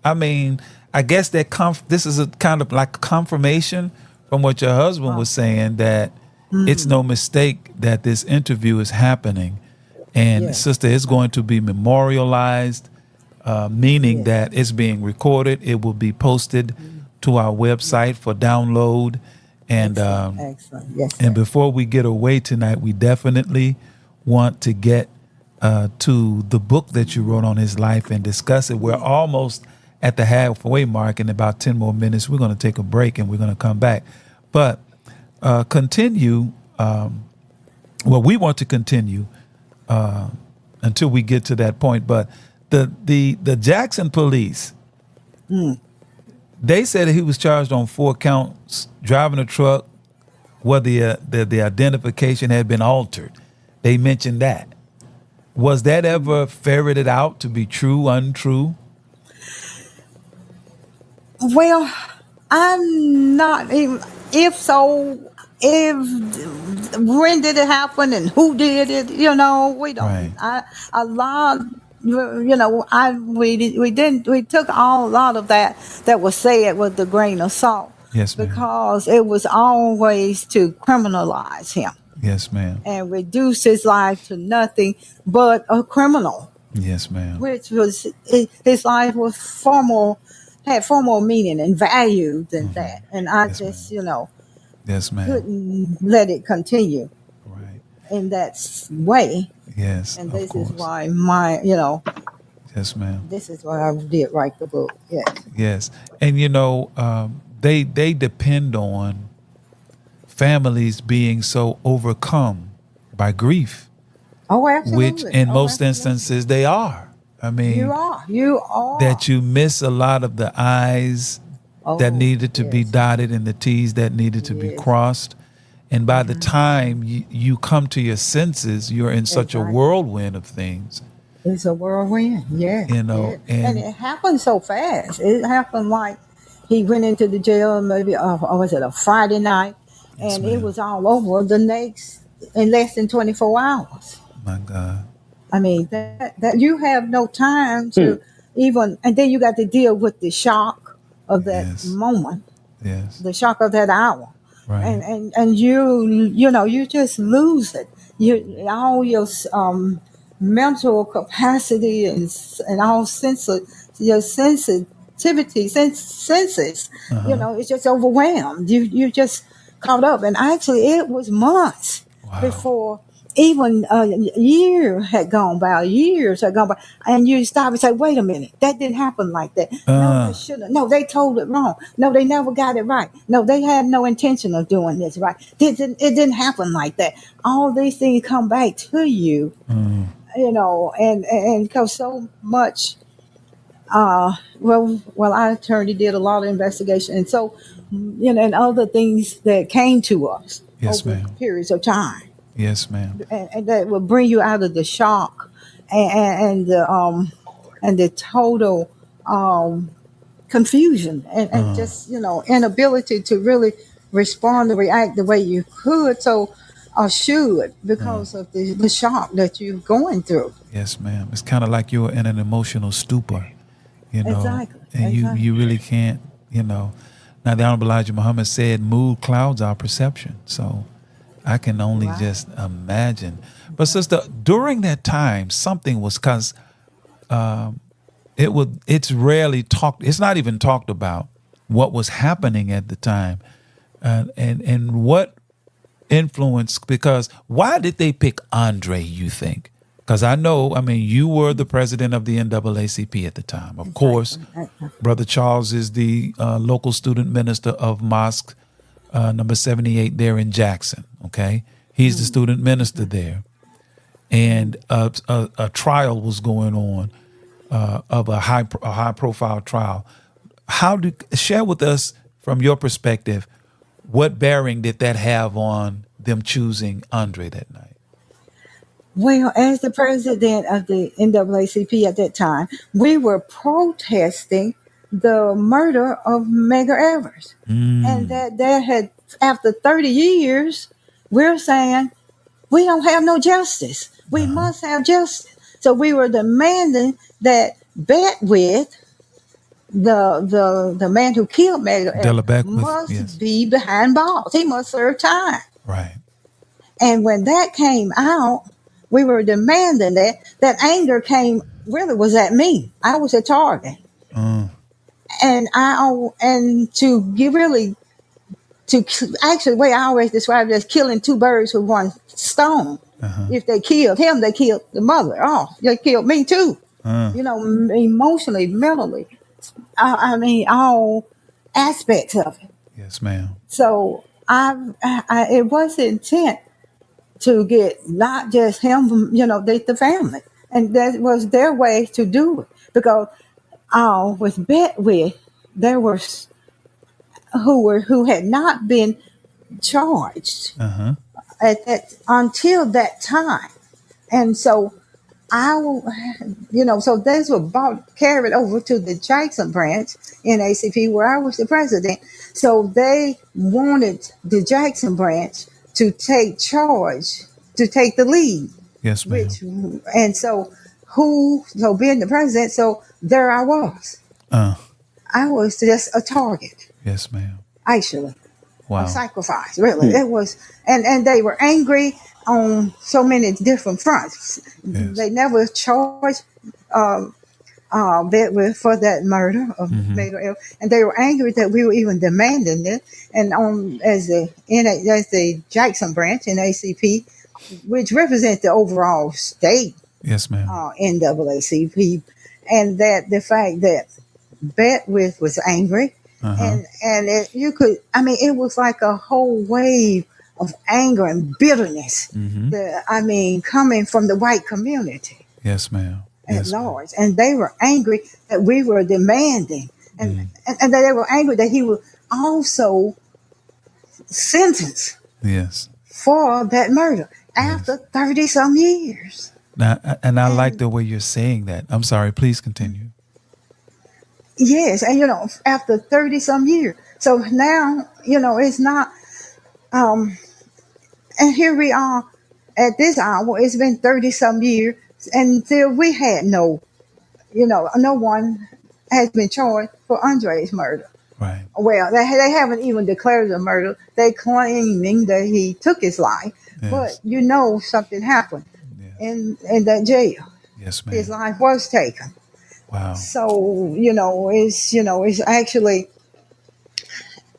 I mean, I guess that this is a kind of like confirmation from what your husband was saying, that it's no mistake that this interview is happening, and Yes, sister, it's going to be memorialized, meaning yes. that it's being recorded. It will be posted to our website for download, and Excellent, um, excellent. Yes, and sir. before we get away tonight, we definitely want to get to the book that you wrote on his life and discuss it. We're almost at the halfway mark. In about 10 more minutes, we're going to take a break and we're going to come back. But continue. We want to continue until we get to that point. But the Jackson police, they said that he was charged on 4 counts: driving a truck where the identification had been altered. They mentioned that. Was that ever ferreted out to be true, untrue? Well, I'm not even. If so, if when did it happen and who did it? We Right. don't. A lot. We took a lot of that was said with a grain of salt Yes, ma'am. because it was always to criminalize him Yes, ma'am. and reduce his life to nothing but a criminal, Yes, ma'am. which was his life was had far more meaning and value than that. And I Yes, just, ma'am. Yes, ma'am. couldn't let it continue Right. in that way. Yes, And of this is course. why Yes, ma'am. this is why I did write the book. Yes. Yes, and they depend on families being so overcome by grief, Oh, which absolutely. in Oh, most absolutely. instances they are. I You mean, are. You are. that you miss a lot of the I's that Oh, needed to be yes. dotted and the T's that needed to be Yes. crossed. And by the time you come to your senses, you're in such a Exactly. whirlwind of things, It's a whirlwind. Yeah. Yeah. And and it happened so fast. It happened like he went into the jail maybe, or was it a Friday night? yes, And it ma'am. was all over the next, in less than 24 hours. My God. I mean, that you have no time to even, and then you got to deal with the shock of that Yes. moment, Yes. the shock of that hour. Right. And you just lose it. All your mental capacity and all sense of your senses senses. It's just overwhelmed. You just caught up, and actually, it was months before even a year had gone by. Years had gone by, and you stop and say, "Wait a minute, that didn't happen like that. No, they shouldn't. No, they told it wrong. No, they never got it right. No, they had no intention of doing this right. It didn't happen like that. All these things come back to you, and because so much. I attorney did a lot of investigation, and so and other things that came to us over periods of time. Yes, ma'am. And that will bring you out of the shock and the total confusion and just inability to really respond or react the way you could or should because of the shock that you're going through. Yes, ma'am. It's kind of like you're in an emotional stupor, Exactly. and you really can't, Now, the Honorable Elijah Muhammad said, "Mood clouds our perception." So I can only just imagine. But sister, during that time, something was because it's rarely talked. It's not even talked about what was happening at the time, and what influence. Because why did they pick Andre? You think? Because you were the president of the NAACP at the time. Of course, Brother Charles is the local student minister of Mosque number 78 there in Jackson. Okay, he's the student minister there, and a trial was going on of a high profile trial. Share with us from your perspective, what bearing did that have on them choosing Andre that night? Well, as the president of the NAACP at that time, we were protesting the murder of Medgar Evers. And that had, after 30 years, we're saying we don't have no justice. We must have justice. So we were demanding that Beckwith, the man who killed Medgar Evers, must be behind bars. He must serve time. Right. And when that came out, we were demanding that anger was at me. I was a target. And actually, the way I always describe it as killing two birds with one stone. If they killed him, they killed the mother. Oh, they killed me too. Emotionally, mentally. All aspects of it. Yes, ma'am. So it was the intent to get not just him, the family. And that was their way to do it. Because with Beckwith, there were who had not been charged until that time. And so so those were carried over to the Jackson branch in ACP where I was the president. So they wanted the Jackson branch to take charge, to take the lead. Yes, ma'am. So being the president, so there I was. I was just a target. Yes, ma'am. Actually. Wow. A sacrifice, really. It was, and they were angry on so many different fronts. Yes. They never charged Bedworth for that murder of Medgar Evers, and they were angry that we were even demanding it. And as the Jackson branch in ACP, which represents the overall state, yes, ma'am, NAACP, and that the fact that Bedworth was angry, and it was like a whole wave of anger and bitterness. Coming from the white community. Yes, ma'am. At large, and they were angry that we were demanding, and they were angry that he was also sentenced. Yes. For that murder after 30 some years. Now, and I like the way you're saying that. I'm sorry. Please continue. Yes, and after 30 some years. So now it's not. And here we are at this hour. It's been 30 some years. And still we had no one has been charged for Andre's murder. Right. Well, they haven't even declared it a murder. They claiming that he took his life. Yes. But something happened in that jail. Yes, ma'am. His life was taken. Wow. So, it's actually,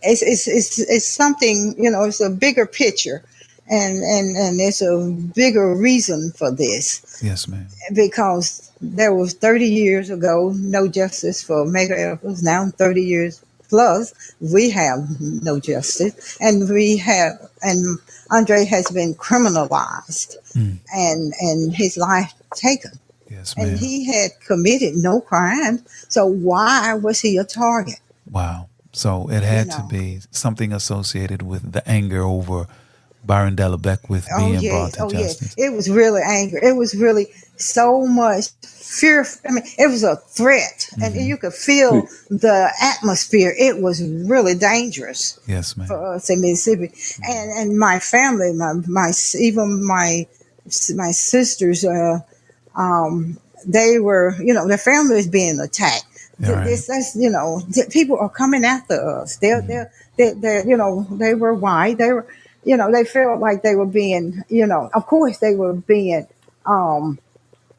it's something, it's a bigger picture, and it's a bigger reason for this, Yes, ma'am. because there was 30 years ago no justice for mega efforts. Now 30 years plus we have no justice, and Andre has been criminalized, and his life taken, Yes, and ma'am. he had committed no crime, so why was he a target? Wow. So it had to be something associated with the anger over Byron Della Beckwith being brought to justice. It was really anger. It was really so much fear. I mean, it was a threat, and you could feel the atmosphere. It was really dangerous. Yes, ma'am. For us in Mississippi, and my family, even my sisters, they were, their family was being attacked. People are coming after us. They're, they were white. They were, they felt like they were being, of course they were being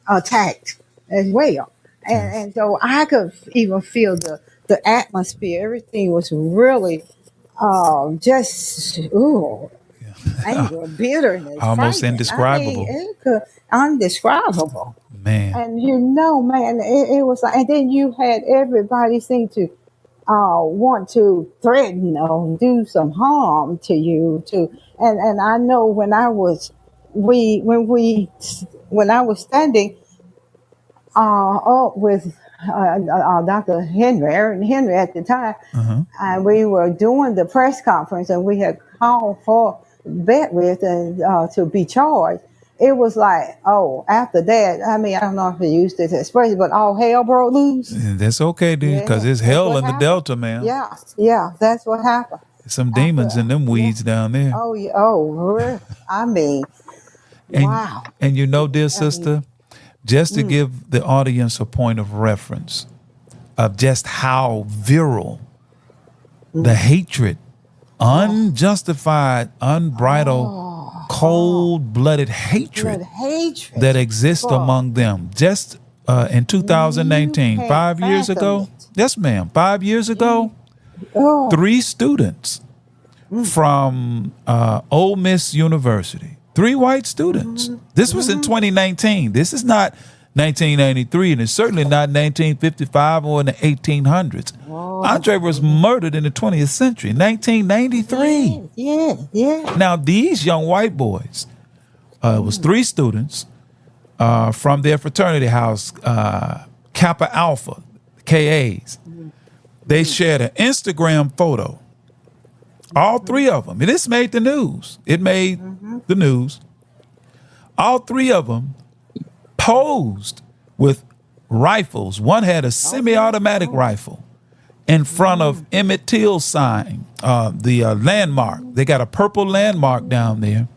attacked as well. And so I could even feel the atmosphere. Everything was really just anger, bitterness, almost frightening. indescribable. I mean, undescribable. Man. And man, it was like, and then you had everybody seem to want to threaten or do some harm to you too. And I know when I was standing up with Dr. Aaron Henry at the time, and we were doing the press conference, and we had called for Beckwith and to be charged. It was like, after that, I mean, I don't know if he used this expression, but all hell broke loose. That's okay, dude, because it's hell in the Delta, man. Yeah, that's what happened. Some demons in them weeds down there. Oh, yeah. Really? I mean, wow. And dear sister, just to give the audience a point of reference of just how virile the hatred, unjustified, unbridled, cold-blooded hatred that exists among them. Just in 2019, 5 years ago, yes, ma'am, 5 years ago, 3 students from Ole Miss University, 3 white students. This was in 2019. This is not 1993, and it's certainly not 1955 or in the 1800s. Andre was murdered in the 20th century, 1993. Yeah. Now, these young white boys, it was 3 students from their fraternity house, Kappa Alpha, KAs. They shared an Instagram photo. All 3 of them. And this made the news. It made the news. All 3 of them posed with rifles. One had a semi-automatic rifle in front of Emmett Till's sign, the landmark. They got a purple landmark down there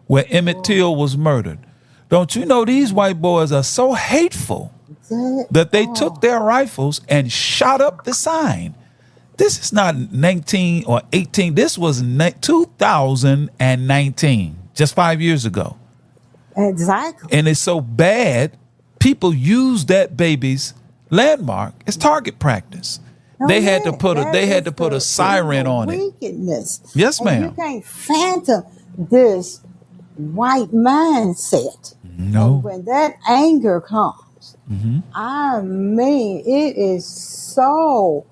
where Emmett Till was murdered. Don't you know these white boys are so hateful that they took their rifles and shot up the sign? This is not 19 or 18. This was 2019, just 5 years ago. Exactly. And it's so bad, people use that baby's landmark as target practice. They had to put a siren on it. Wickedness. Yes, ma'am. And you can't phantom this white mindset. No. And when that anger comes, I mean, it is so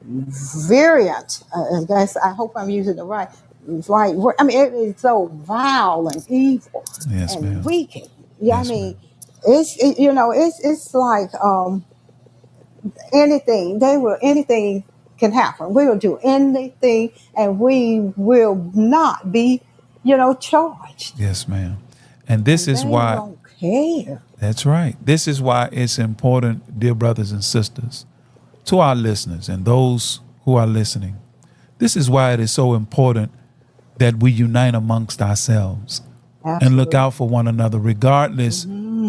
virulent. I hope I'm using the right word. I mean, it is so vile and evil and wicked. Yeah, yes, I mean, it's like anything. Anything can happen. We will do anything, and we will not be, charged. Yes, ma'am. And this is why. Don't care. That's right. This is why it's important, dear brothers and sisters, to our listeners and those who are listening. This is why it is so important that we unite amongst ourselves. Absolutely. And look out for one another, regardless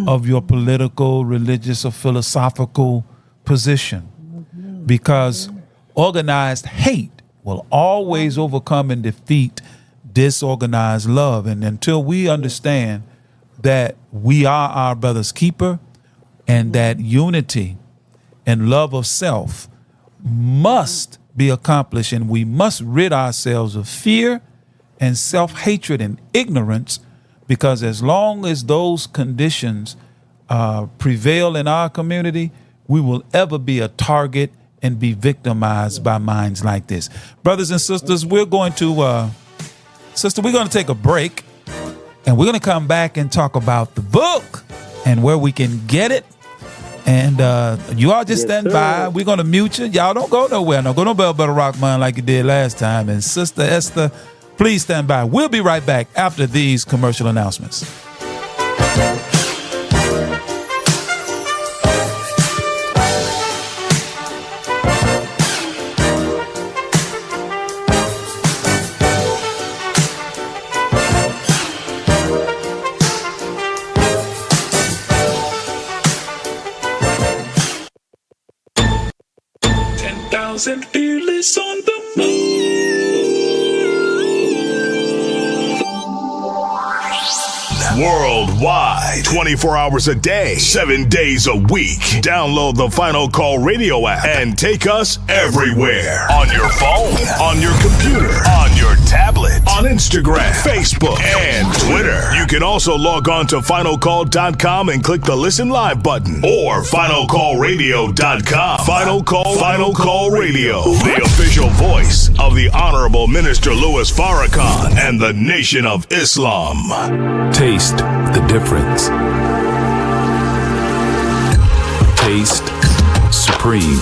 of your political, religious, or philosophical position. Because organized hate will always overcome and defeat disorganized love. And until we understand that we are our brother's keeper and that unity and love of self must be accomplished, and we must rid ourselves of fear and self-hatred and ignorance, because as long as those conditions prevail in our community, we will ever be a target and be victimized by minds like this. Brothers and sisters, we're going to take a break, and we're going to come back and talk about the book and where we can get it. And you all just stand by. We're going to mute you. Y'all don't go nowhere. Don't go no Bell Better Rock Man like you did last time. And Sister Esther, please stand by. We'll be right back after these commercial announcements. And fearless on the move. Worldwide, 24 hours a day, 7 days a week. Download the Final Call Radio app and take us everywhere. On your phone, on your computer, on your tablet, on Instagram, Facebook, and Twitter. You can also log on to finalcall.com and click the Listen Live button, or finalcallradio.com. Final Call Radio, the official voice of the Honorable Minister Louis Farrakhan and the Nation of Islam. Taste the difference. Taste Supreme.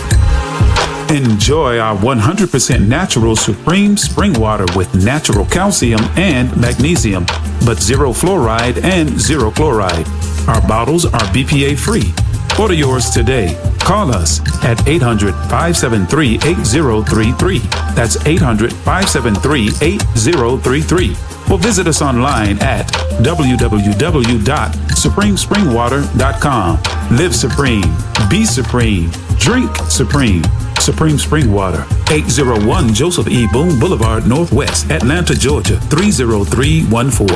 Enjoy our 100% natural Supreme spring water with natural calcium and magnesium, but zero fluoride and zero chloride. Our bottles are BPA free. Order yours today. Call us at 800-573-8033. That's 800-573-8033. Or visit us online at www.supremespringwater.com. Live supreme. Be supreme. Drink supreme. Supreme Spring Water. 801 Joseph E. Boone Boulevard, Northwest, Atlanta, Georgia, 30314.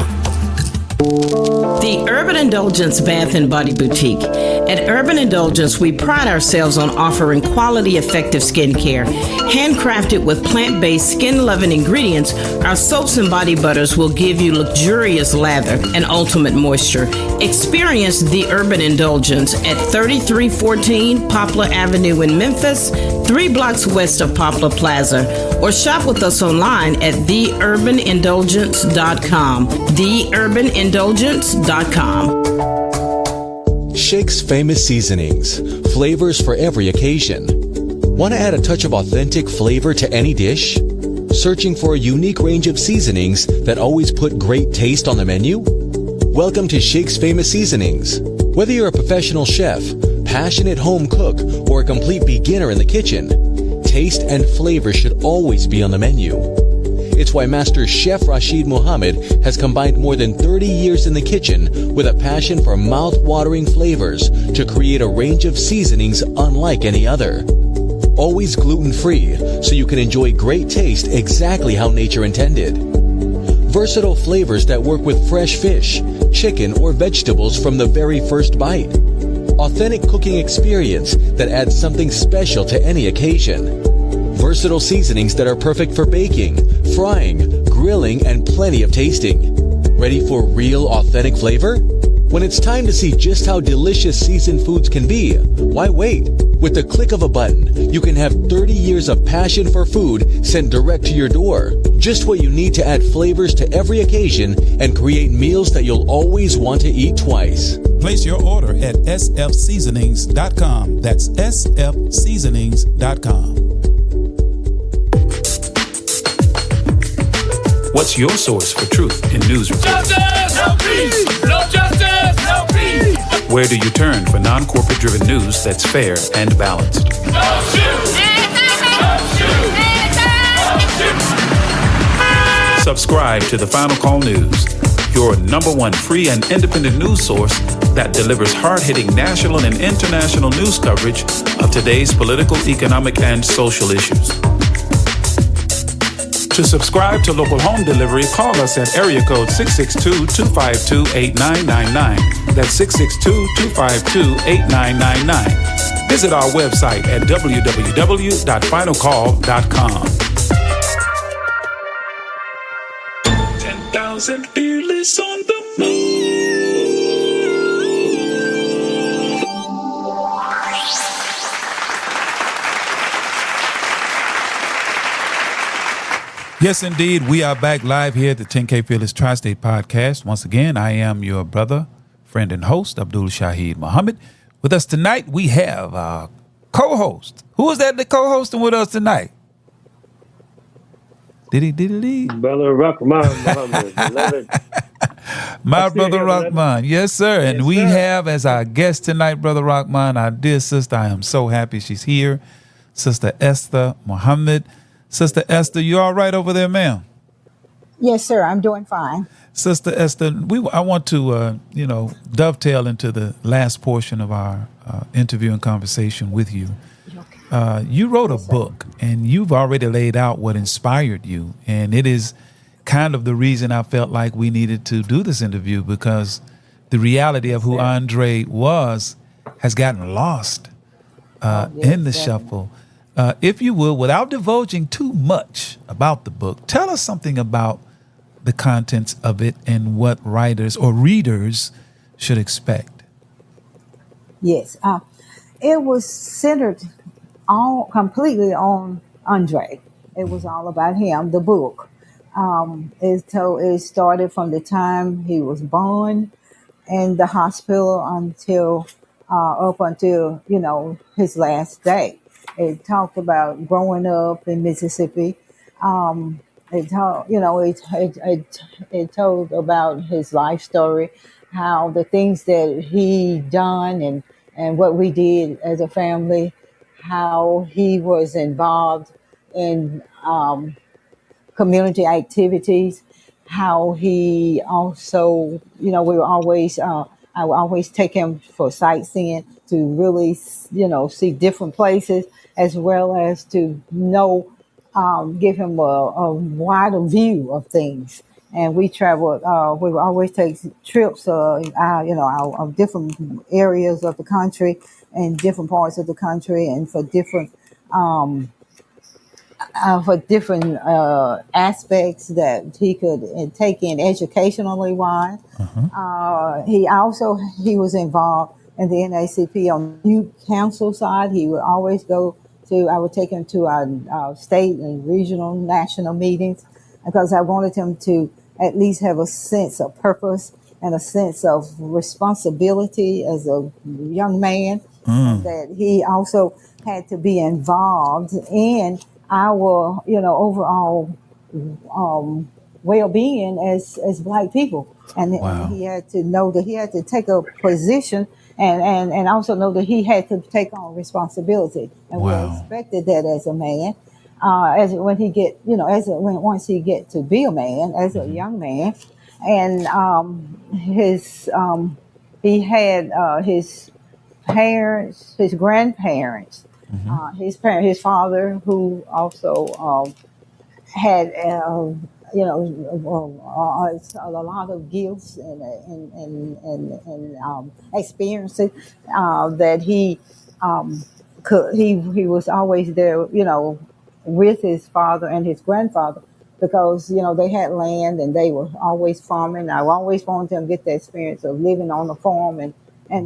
The Urban Indulgence Bath and Body Boutique. At Urban Indulgence, we pride ourselves on offering quality, effective skincare. Handcrafted with plant-based, skin-loving ingredients, our soaps and body butters will give you luxurious lather and ultimate moisture. Experience the Urban Indulgence at 3314 Poplar Avenue in Memphis, 3 blocks west of Poplar Plaza, or shop with us online at theurbanindulgence.com. theurbanindulgence.com. Shake's famous seasonings, flavors for every occasion. Want to add a touch of authentic flavor to any dish? Searching for a unique range of seasonings that always put great taste on the menu? Welcome to Shake's famous seasonings. Whether you're a professional chef, passionate home cook, or a complete beginner in the kitchen, taste and flavor should always be on the menu. It's why Master Chef Esther Muhammad has combined more than 30 years in the kitchen with a passion for mouth-watering flavors to create a range of seasonings unlike any other. Always gluten-free, so you can enjoy great taste exactly how nature intended. Versatile flavors that work with fresh fish, chicken, or vegetables from the very first bite. Authentic cooking experience that adds something special to any occasion. Versatile seasonings that are perfect for baking, frying, grilling, and plenty of tasting. Ready for real, authentic flavor? When it's time to see just how delicious seasoned foods can be, why wait? With the click of a button, you can have 30 years of passion for food sent direct to your door. Just what you need to add flavors to every occasion and create meals that you'll always want to eat twice. Place your order at sfseasonings.com. That's sfseasonings.com. What's your source for truth in news reports? Justice, no peace. No justice, no peace. Where do you turn for non-corporate driven news that's fair and balanced? Don't shoot. Don't shoot. Don't shoot. Subscribe to the Final Call News, your #1 free and independent news source that delivers hard-hitting national and international news coverage of today's political, economic, and social issues. To subscribe to local home delivery, call us at area code 662-252-8999. That's 662-252-8999. Visit our website at www.finalcall.com. 10,000 fearless on the move. Yes, indeed. We are back live here at the 10K Fearless Tri-State Podcast. Once again, I am your brother, friend, and host, Abdul Shaheed Muhammad. With us tonight, we have our co-host. Who is that co-hosting with us tonight? Diddy. Brother Rahman Muhammad, beloved. My brother Rahman. Yes, sir. And Yes, we sir. have as our guest tonight, Brother Rahman, our dear sister. I am so happy she's here. Sister Esther Muhammad. Sister Esther, you all right over there, ma'am? Yes, sir. I'm doing fine. Sister Esther, I want to, dovetail into the last portion of our interview and conversation with you. You wrote a book, and you've already laid out what inspired you, and it is kind of the reason I felt like we needed to do this interview, because the reality of who Andre was has gotten lost in the shuffle. If you will, without divulging too much about the book, tell us something about the contents of it and what writers or readers should expect. Yes. It was centered completely on Andre. It was all about him, the book. It started from the time he was born in the hospital up until, his last day. It talked about growing up in Mississippi. It told about his life story, how the things that he done and what we did as a family, how he was involved in community activities, how he also, we were always, I would always take him for sightseeing to really, see different places, as well as to give him a wider view of things. And we traveled, we would always take trips, of different areas of the country and different parts of the country, and for different aspects that he could take in educationally wise. He was involved in the NACP on the youth council side. He would always I would take him to our state and regional, national meetings, because I wanted him to at least have a sense of purpose and a sense of responsibility as a young man, that he also had to be involved in our, overall well-being as Black people. And he had to know that he had to take a position and also know that he had to take on responsibility. And we expected that as a man, once he get to be a man, as a young man. And he had his parents, his grandparents, his father, who also had a lot of gifts and experiences that he was always there, with his father and his grandfather, because they had land and they were always farming. I always wanted them to get the experience of living on the farm and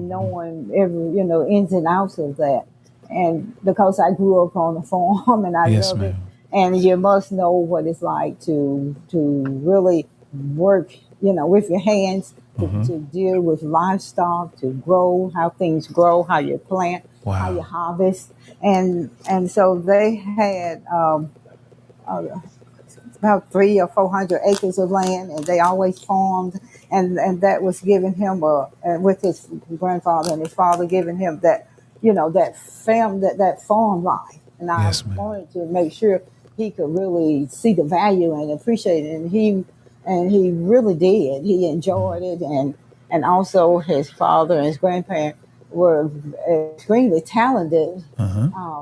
knowing every ins and outs of that. And because I grew up on the farm and I love it. And you must know what it's like to really work, with your hands, to deal with livestock, to grow, how things grow, how you plant, how you harvest. And so they had about 300 or 400 acres of land, and they always farmed. And that was giving him with his grandfather and his father, giving him that, that farm life. And I wanted to make sure he could really see the value and appreciate it. And he really did. He enjoyed it. And also his father and his grandparents were extremely talented,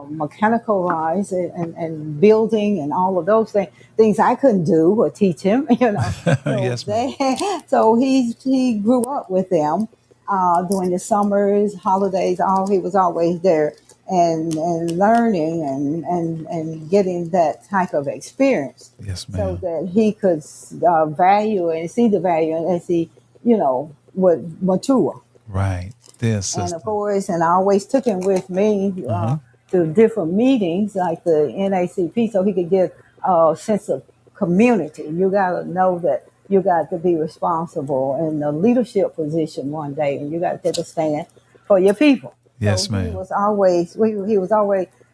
mechanical wise and building and all of those things I couldn't do or teach him, So Yes, ma'am. so he grew up with them during the summers, holidays. He was always there and learning and getting that type of experience, Yes, so ma'am. that he could value and see the value as he would mature. Right. Dear And of sister. course, and I always took him with me to different meetings like the NACP so he could get a sense of community. You got to know that you got to be responsible in a leadership position one day, and you got to take a stand for your people. So Yes, ma'am. he was always,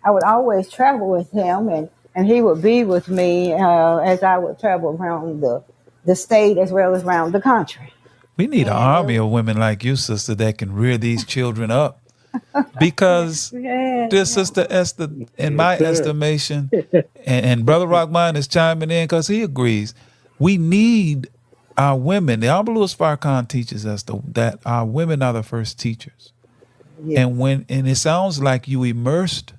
I would always travel with him, and he would be with me as I would travel around the state as well as around the country. We need an And army of women like you, sister, that can rear these children up. Because, yeah, dear sister Esther, in Yes, my sir. estimation, and Brother Rockmine is chiming in because he agrees, we need our women. The Honorable Louis Farrakhan teaches us that our women are the first teachers. yeah. And it sounds like you immersed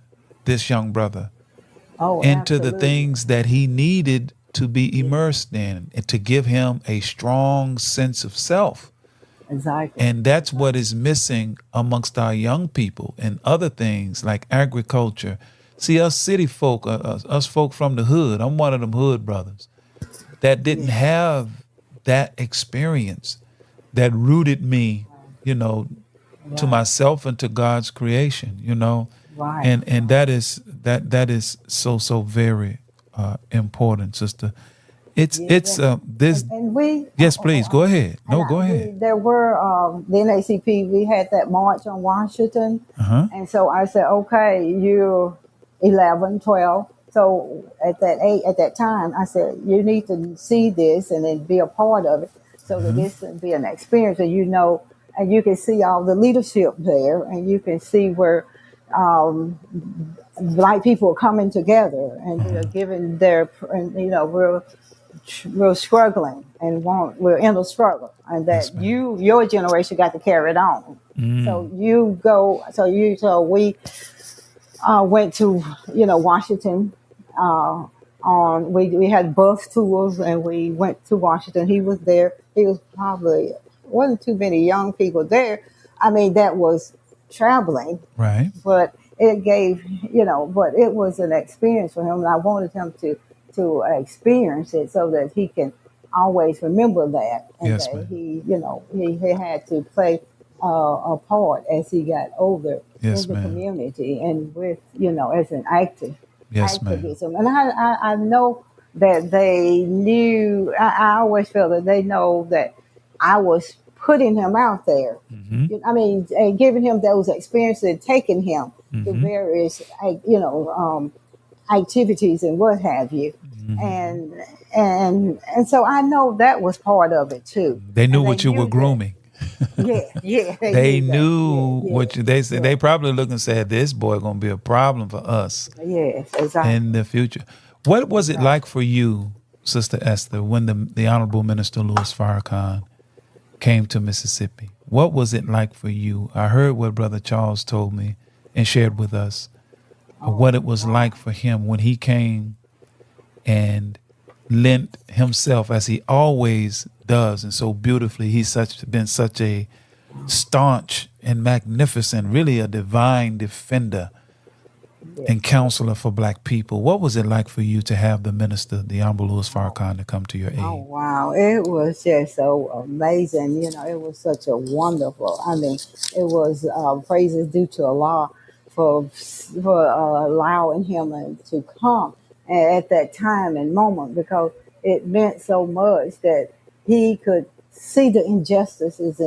this young brother Oh, into the absolutely. things that he needed to be immersed in and to give him a strong sense of self. Exactly. And that's what is missing amongst our young people and other things like agriculture. See, us city folk, us folk from the hood, I'm one of them hood brothers that didn't have that experience that rooted me, to Right. myself and to God's creation, Right. and that is so very important, sister. It's Yeah. it's this. And we, Yes, please go ahead. and No, go ahead. there were the NACP. We had that march on Washington, Uh-huh. and so I said, okay, you're 11, 12. So at that time, I said, you need to see this and then be a part of it, so that this can be an experience, and and you can see all the leadership there, and you can see where black people are coming together and they're giving their, and we're struggling and we're in a struggle, and Yes, that ma'am. your generation got to carry it on. So we went to Washington. We had bus tours and we went to Washington. He was there. He was probably wasn't too many young people there. I mean, that was traveling, Right. but it gave, but it was an experience for him, and I wanted him to experience it so that he can always remember that, and Yes, that ma'am. he had to play a part as he got older in Yes, the ma'am. community and with, as an Yes, ma'am. activism. And I know that they knew. I always felt that they know that I was putting him out there. Mm-hmm. I mean, and giving him those experiences and taking him to Mm-hmm. various, activities and what have you. Mm-hmm. And so I know that was part of it too. They knew And they what you were knew that. grooming. Yeah, they They knew that. knew what they said. Yeah, They probably looked and said, "This boy gonna be a problem for us yes, in exactly, the future." What was it like exactly. for you, Sister Esther, when the Honorable Minister Louis Farrakhan came to Mississippi? What was it like for you? I heard what Brother Charles told me and shared with us what it was like for him when he came and lent himself as he always does, and so beautifully. He's been such a staunch and magnificent, really a divine defender Yes. and counselor for black people. What was it like for you to have the minister, the Honorable Louis Farrakhan, to come to your Oh aid? wow, it was just so amazing. It was such a wonderful. I mean, it was praises due to Allah for allowing him to come at that time and moment, because it meant so much that he could see the injustices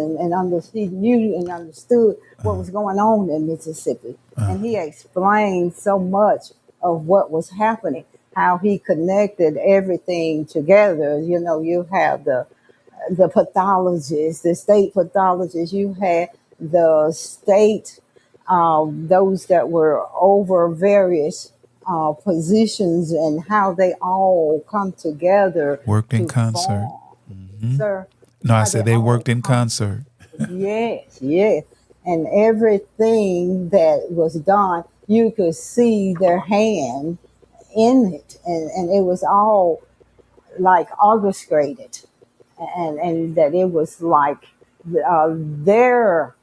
he knew and understood what was going on in Mississippi, and he explained so much of what was happening, how he connected everything together. You have the pathologists, the state pathologists. You had the state, those that were over various positions, and how they all come together Worked in to concert. form, Hmm. sir, No, I how they said they all worked in come. concert. Yes, yes. and everything that was done, you could see their hand in it, and it was all like orchestrated, and that it was like their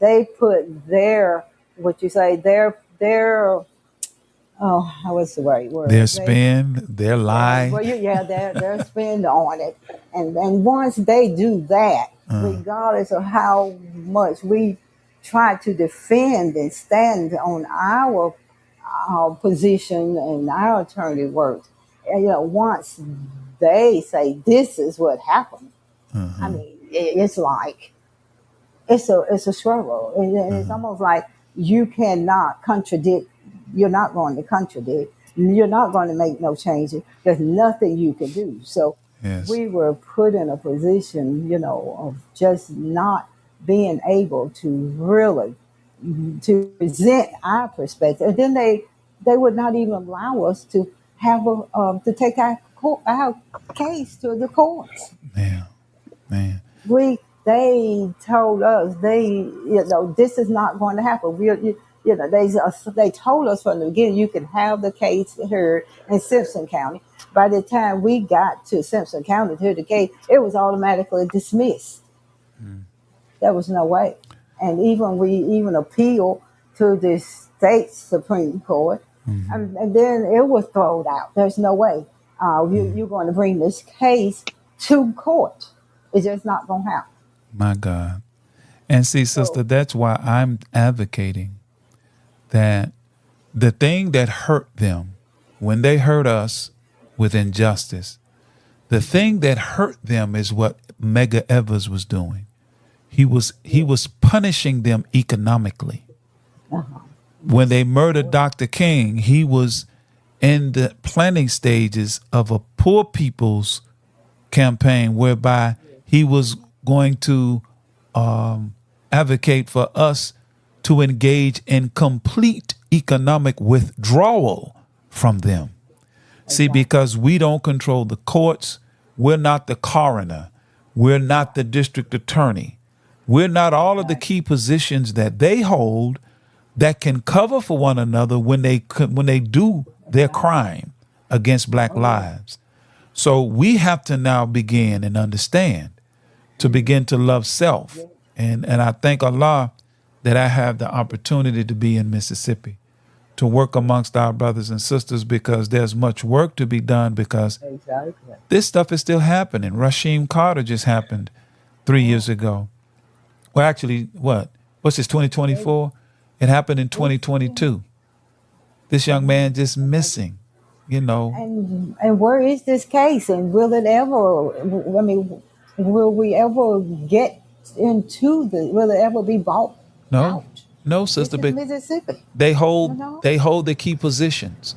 they put their what you say their oh, what's the right Their word? spin, their Yeah, lie. well, yeah, they're spend on it, and once they do that, regardless of how much we try to defend and stand on our position and our attorney work, once they say this is what happened, I mean, it's like it's a struggle. And it's almost like you cannot contradict. You're not going to contradict. You're not going to make no changes. There's nothing you can do. So Yes. we were put in a position, of just not being able to really to present our perspective. And then they would not even allow us to have to take our case to the courts. Man, man. They told us this is not going to happen. They told us from the beginning you can have the case heard in Simpson County. By the time we got to Simpson County to hear the case, it was automatically dismissed. There was no way. And we even appealed to the state Supreme Court, and then it was thrown out. There's no way you're going to bring this case to court. It's just not going to happen. My God. And see, sister, that's why I'm advocating that the thing that hurt them when they hurt us with injustice, the thing that hurt them is what Medgar Evers was doing. He was punishing them economically. When they murdered Dr. King, he was in the planning stages of a poor people's campaign whereby he was going to advocate for us to engage in complete economic withdrawal from them. See, because we don't control the courts, we're not the coroner, we're not the district attorney, we're not all of the key positions that they hold that can cover for one another when they do their crime against Black lives. So we have to now begin and understand to begin to love self. And I thank Allah that I have the opportunity to be in Mississippi, to work amongst our brothers and sisters, because there's much work to be done, because this stuff is still happening. Rasheem Carter just happened 3 years ago. Well, actually, what's this, 2024? It happened in 2022. This young man just missing, And where is this case? And will it ever? I mean, will we ever get will it ever be bought out? No, sister. This is Mississippi. They hold the key positions,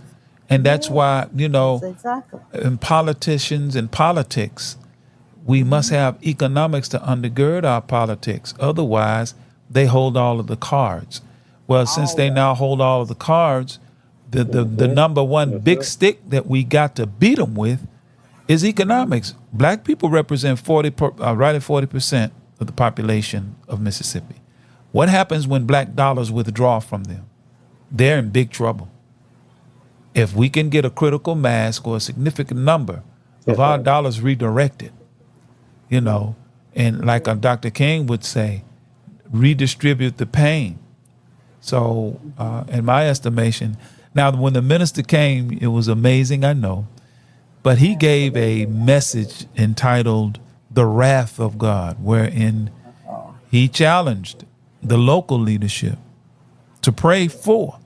and that's why Exactly. in politicians and politics, we must have economics to undergird our politics. Otherwise, they hold all of the cards. Well, since they now hold all of the cards, the number one big stick that we got to beat them with is economics. Black people represent right at 40% of the population of Mississippi. What happens when black dollars withdraw from them? They're in big trouble. If we can get a critical mass or a significant number of our dollars redirected, and like Dr. King would say, redistribute the pain. So in my estimation, now when the minister came, it was amazing, I know, but he gave a message entitled The Wrath of God, wherein he challenged the local leadership to pray for.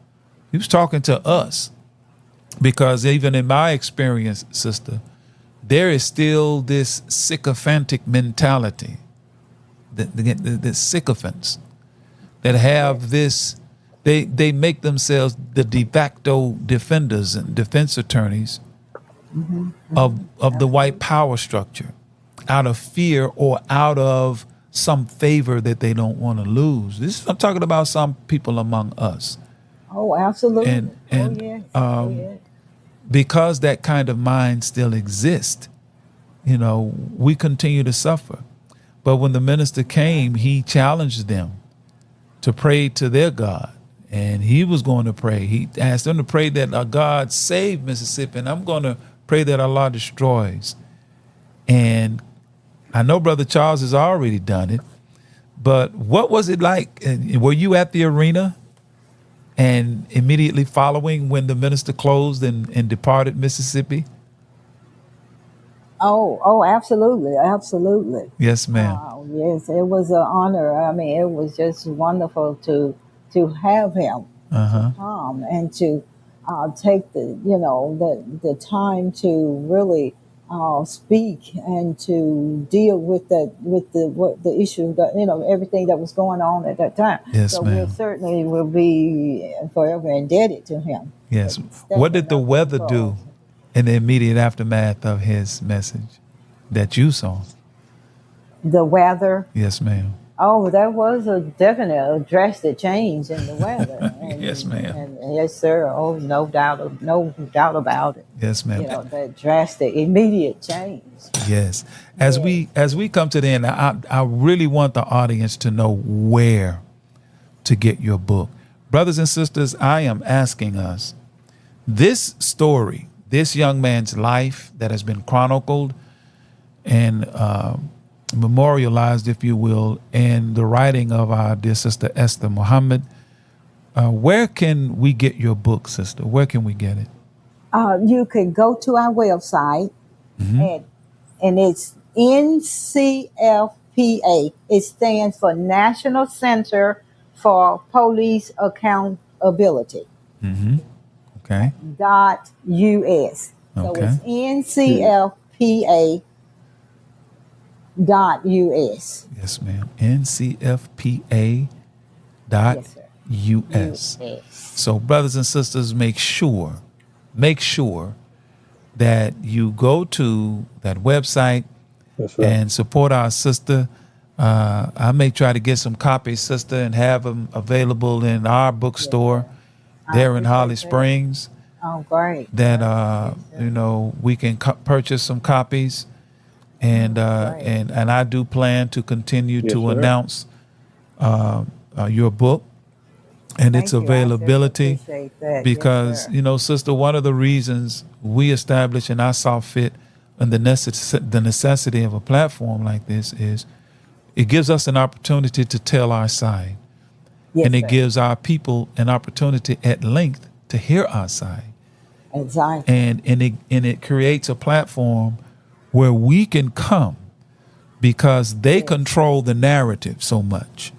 He was talking to us, because even in my experience, sister, there is still this sycophantic mentality, the sycophants that have this. They make themselves the de facto defenders and defense attorneys of the white power structure, out of fear or out of some favor that they don't want to lose. I'm talking about some people among us. Oh, absolutely. And yes. Because that kind of mind still exists, we continue to suffer. But when the minister came, he challenged them to pray to their God. And he was going to pray. He asked them to pray that God save Mississippi, and I'm going to pray that Allah destroys. And I know Brother Charles has already done it, but what was it like? Were you at the arena and immediately following when the minister closed and departed Mississippi? Oh, absolutely, absolutely. Yes, ma'am. Yes, it was an honor. I mean, it was just wonderful to have him come and to take the time to really speak and to deal with the issue that everything that was going on at that time. Yes, so ma'am. we certainly will be forever indebted to him. Yes. What did the weather do in the immediate aftermath of his message that you saw? The weather. Yes, ma'am. Oh, there was a definite drastic change in the weather. And, Yes, ma'am. And yes, sir. Oh, no doubt about it. Yes, ma'am. That drastic, immediate change. Yes. As we come to the end, I really want the audience to know where to get your book. Brothers and sisters, I am asking us, this story, this young man's life that has been chronicled and memorialized, if you will, in the writing of our dear sister Esther Muhammad. Where can we get your book, sister? Where can we get it? You can go to our website, and it's NCFPA. It stands for National Center for Police Accountability. Okay. .us. So it's NCFPA.us. Yes, ma'am. NCFPA.us. So, brothers and sisters, make sure that you go to that website and support our sister. I may try to get some copies, sister, and have them available in our bookstore there in Holly Springs. Oh, great. That we can purchase some copies, and I do plan to continue to announce your book and its availability, because sister, one of the reasons we established and I saw fit and the necessity of a platform like this is it gives us an opportunity to tell our side, and it gives our people an opportunity at length to hear our side. Exactly. And it creates a platform where we can come, because they control the narrative so much.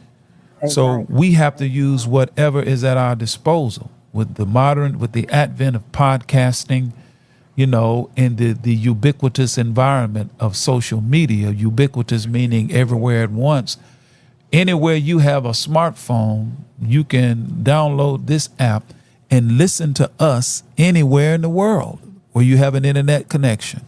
So we have to use whatever is at our disposal with the advent of podcasting, in the ubiquitous environment of social media, ubiquitous meaning everywhere at once. Anywhere you have a smartphone, you can download this app and listen to us anywhere in the world where you have an internet connection.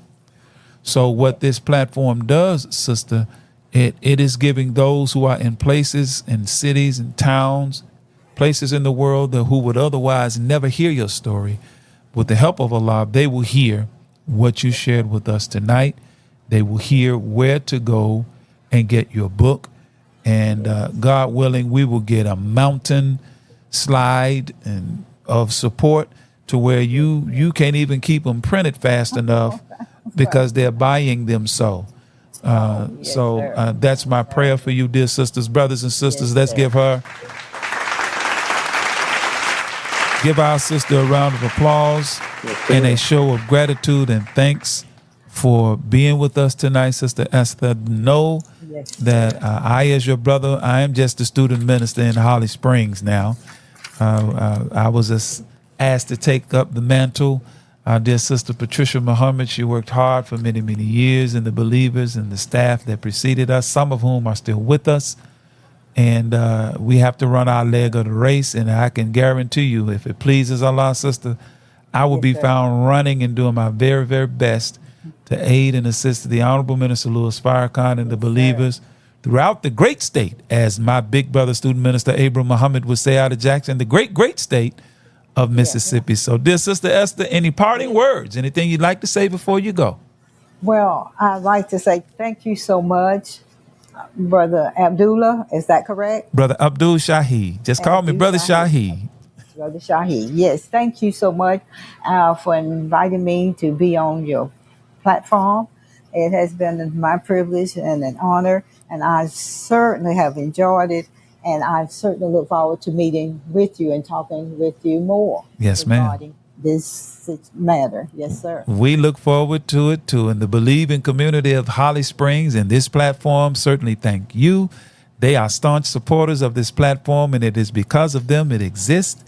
So what this platform does, sister, it is giving those who are in places and cities and towns, places in the world who would otherwise never hear your story, with the help of Allah, they will hear what you shared with us tonight. They will hear where to go and get your book. And God willing, we will get a mountain slide and of support to where you can't even keep them printed fast enough because they're buying them so. That's my prayer for you, dear sisters, brothers and sisters. Let's give our sister a round of applause and a show of gratitude and thanks for being with us tonight, Sister Esther. Know that I, as your brother, I am just a student minister in Holly Springs now. I was asked to take up the mantle. Our dear Sister Patricia Muhammad, she worked hard for many, many years, and the believers and the staff that preceded us, some of whom are still with us. And we have to run our leg of the race. And I can guarantee you, if it pleases Allah, sister, I will be found running and doing my very, very best to aid and assist the Honorable Minister Louis Farrakhan and the believers throughout the great state, as my big brother, student minister Abraham Muhammad would say out of Jackson, the great, great state of Mississippi. So, dear Sister Esther, any parting words, anything you'd like to say before you go? Well, I'd like to say thank you so much Brother Abdullah, is that correct? Brother Abdul Shahi. Just call me Brother Shahi. Brother Shahi. Yes, thank you so much for inviting me to be on your platform. It has been my privilege and an honor, and I certainly have enjoyed it. And I certainly look forward to meeting with you and talking with you more. Yes, ma'am. Regarding this matter. Yes, sir. We look forward to it too. And the believing community of Holly Springs and this platform certainly thank you. They are staunch supporters of this platform, and it is because of them it exists.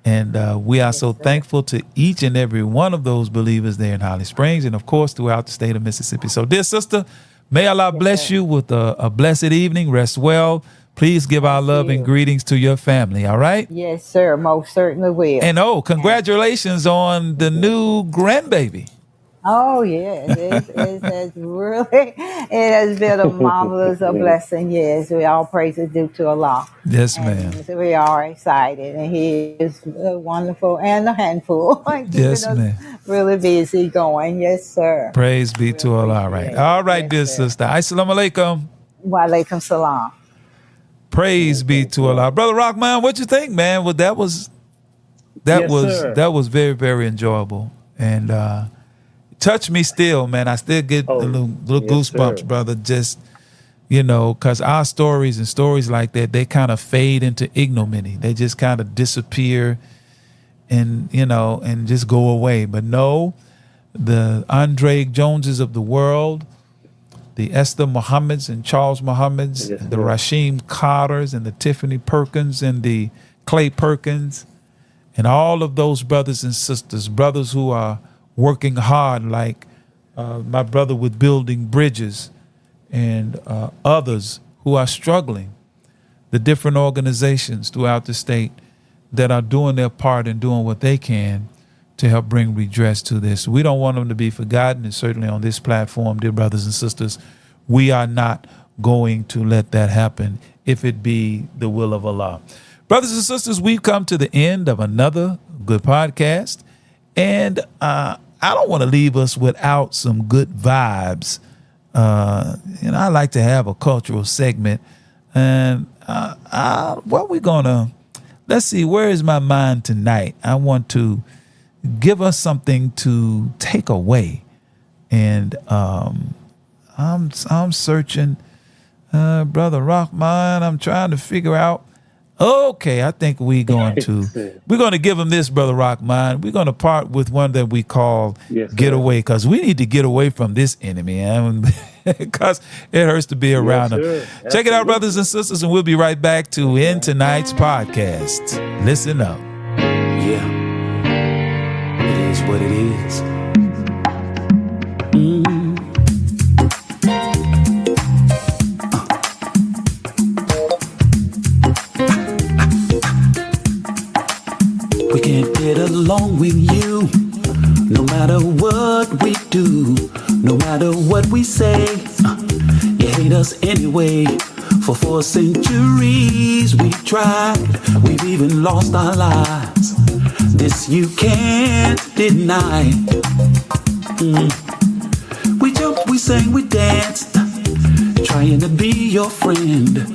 And we are so thankful to each and every one of those believers there in Holly Springs and, of course, throughout the state of Mississippi. So, dear sister, may Allah bless you with a blessed evening. Rest well. Please give our love and greetings to your family, all right? Yes, sir. Most certainly will. And, congratulations on the new grandbaby. Oh, yes. It has been a marvelous blessing. Yes, we all praise is due to Allah. Yes, ma'am. So we are excited, and He is wonderful and a handful. Yes, ma'am. Really busy going. Yes, sir. Praise be to Allah. All right, dear sister. Assalamu alaikum. Wa alaikum salam. Praise be to Allah. Brother Rockman, what you think, man? Well, that was very, very enjoyable. And touch me still, man. I still get a little goosebumps, sir. Brother. Just, because our stories and stories like that, they kind of fade into ignominy. They just kind of disappear and, and just go away. But no, the Andre Joneses of the world, the Esther Muhammads and Charles Muhammads, the Rasheem Carters and the Tiffany Perkins and the Clay Perkins, and all of those brothers and sisters, brothers who are working hard, like my brother with building bridges, and others who are struggling, the different organizations throughout the state that are doing their part and doing what they can to help bring redress to this. We don't want them to be forgotten, and certainly on this platform, dear brothers and sisters, we are not going to let that happen if it be the will of Allah. Brothers and sisters, we've come to the end of another good podcast, and I don't want to leave us without some good vibes. I like to have a cultural segment, and what we're gonna, let's see, where is my mind tonight? I want to give us something to take away, and I'm searching, Brother Rockman. I'm trying to figure out. Okay, I think we're going to give him this, Brother Rockman. We're going to part with one that we call "Get Away," because we need to get away from this enemy, because it hurts to be around him. Check it out, brothers and sisters, and we'll be right back to end tonight's podcast. Listen up. Yeah. It is what it is. We can't get along with you, no matter what we do, no matter what we say. You hate us anyway. For 4 centuries we tried, we've even lost our lives. This you can't deny. We jumped, we sang, we danced, trying to be your friend.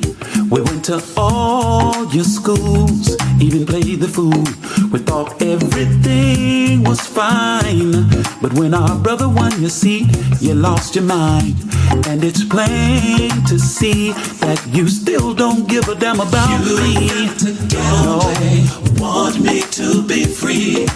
We went to all your schools, even played the fool. We thought everything was fine, but when our brother won your seat, you lost your mind. And it's plain to see that you still don't give a damn about me. You got to get away, want me to be free.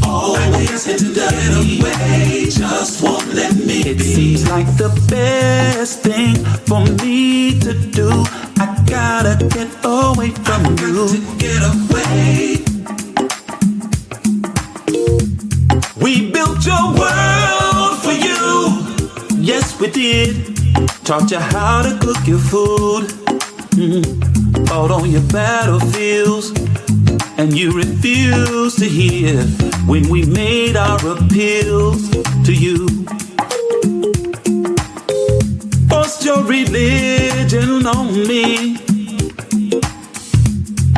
Always had to get away, just won't let me be. It seems like the best thing for me to do. I gotta get away from you. I got to get away. We built your world for you. Yes, we did. Taught you how to cook your food. Fought on your battlefields, and you refused to hear when we made our appeals to you. Forced your religion on me.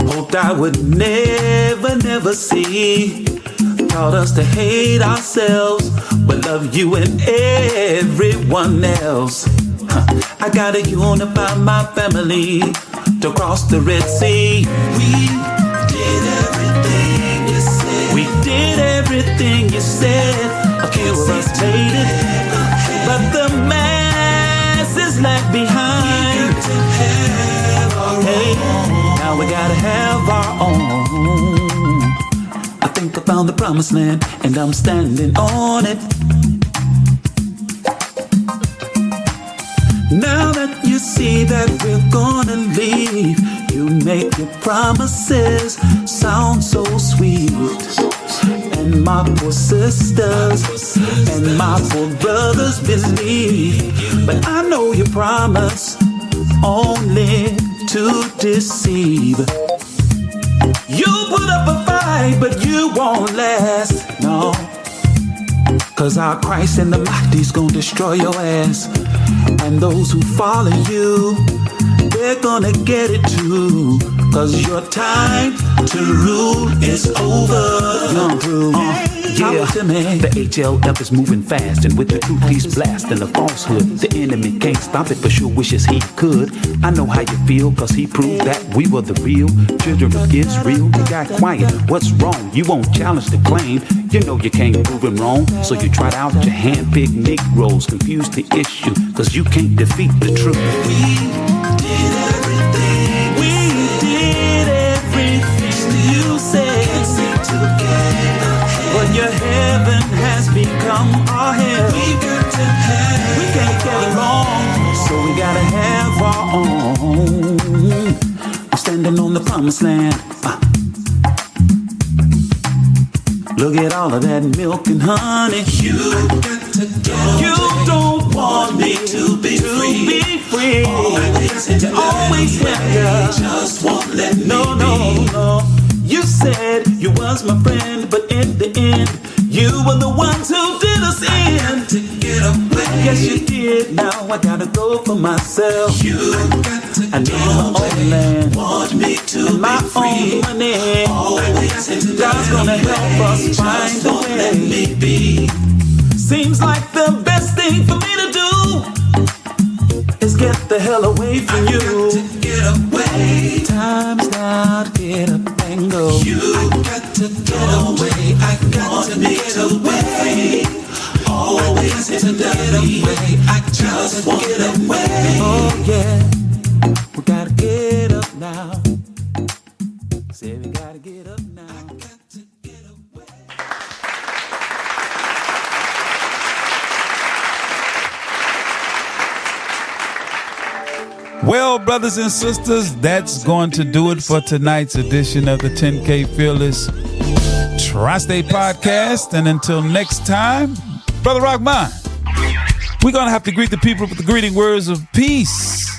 Hoped I would never see. Taught us to hate ourselves, but love you and everyone else. I gotta unify my family to cross the Red Sea. We did everything you said. We did everything you said. A few of us made it, but the masses lag behind. Hey, now we gotta have our own. I think I found the promised land, and I'm standing on it. Now that you see that we're gonna leave, you make your promises sound so sweet. And my poor sisters and my poor brothers believe, but I know you promise only to deceive. You put up a fight, but you won't last, no. Cause our Christ and the Mahdi's gonna destroy your ass. And those who follow you, they're gonna get it too. Cause your time to rule is over. Young through, yeah, the HLF is moving fast, and with the truth he's blasting the falsehood. The enemy can't stop it, but sure wishes he could. I know how you feel, cause he proved that we were the real children of Israel. You got quiet, what's wrong? You won't challenge the claim. You know you can't prove him wrong, so you tried out your hand-picked Negroes. Confused the issue, cause you can't defeat the truth. We did everything. We did everything you said. But your heaven has become our hell. We can't get along, so we gotta have our own. I'm standing on the promised land. Look at all of that milk and honey. You got to go. You don't want me to be free. Always have to. Just won't let me be. No. You said you was my friend, but in the end, you were the ones who did us in. I got to get away. Yes, you did. Now I gotta go for myself. You got to I need my own land. Want me to and my own money. God's gonna help us find a way. Let me be. Seems like the best thing for me to do is get the hell away from you. Got to get away. Time's now to get up and go. You got to get away. I got to get away. Always to get away. I just want to get away. Oh yeah, we gotta get up now. Say we gotta get up now. I got to get away. Well, brothers and sisters, that's going to do it for tonight's edition of the 10K Fearless Tri-State Podcast. And until next time, Brother Rahman, we're going to have to greet the people with the greeting words of peace.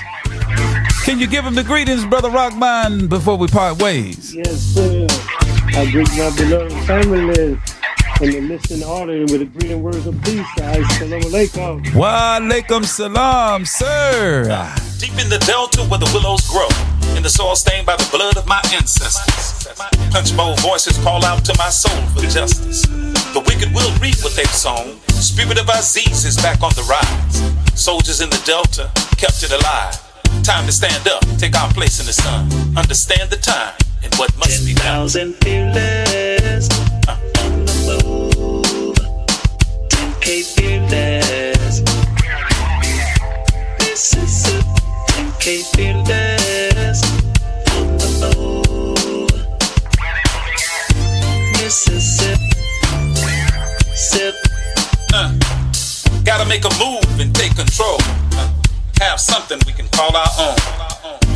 Can you give them the greetings, Brother Rahman, before we part ways? Yes, sir. I greet my beloved family and the listening audience with the greeting words of peace. Assalamu alaikum. Wa alaikum salam, sir. Deep in the delta where the willows grow, in the soil stained by the blood of my ancestors, punch bowl voices call out to my soul for justice. The wicked will reap what they've sown. Spirit of Aziz is back on the rise. Soldiers in the delta kept it alive. Time to stand up, take our place in the sun. Understand the time and what must be done. 10,000 fearless on the move. 10K fearless. This is it. 10K fearless on the move. Mississippi. Sip. Gotta make a move and take control. Have something we can call our own.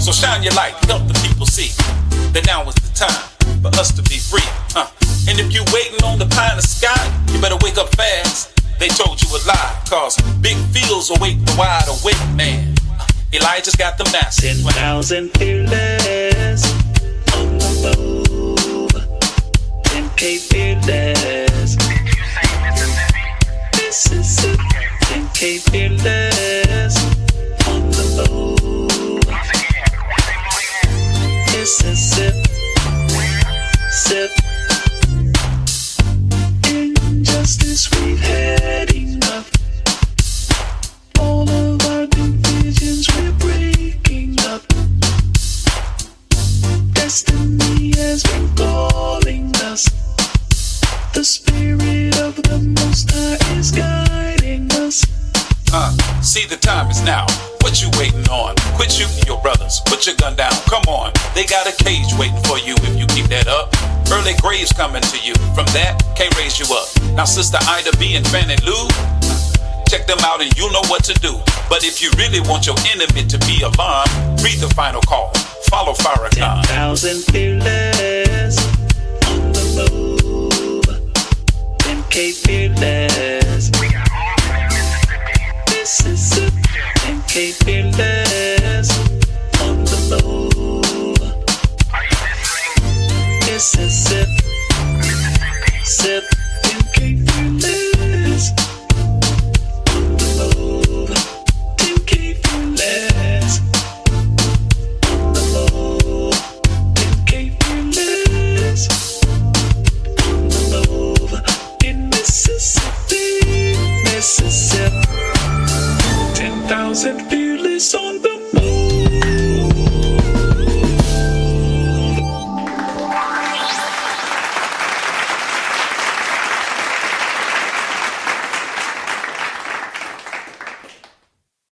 So shine your light, help the people see that now is the time for us to be free. And if you waiting on the pie in the sky, you better wake up fast. They told you a lie, cause big fields await the wide awake man. Elijah's got the massive 10,000 fearless on the move. 10K fearless. Mississippi. 10K fearless on the move. Mississippi. Sip. Injustice, we've had enough. All of our divisions See, the time is now. What you waiting on? Quit shooting your brothers. Put your gun down. Come on. They got a cage waiting for you if you keep that up. Early graves coming to you. From that, can't raise you up. Now, Sister Ida B and Fannie Lou, check them out and you'll know what to do. But if you really want your enemy to be alarmed, read the final call. Follow Farrakhan. 10,000 fearless on the move. 10K fearless. Mississippi. 10K fearless on the move. Mississippi. Sip. 10K fearless on the move. 10K fearless on the move. 10K fearless on the move in Mississippi, Mississippi. 10,000 fearless on the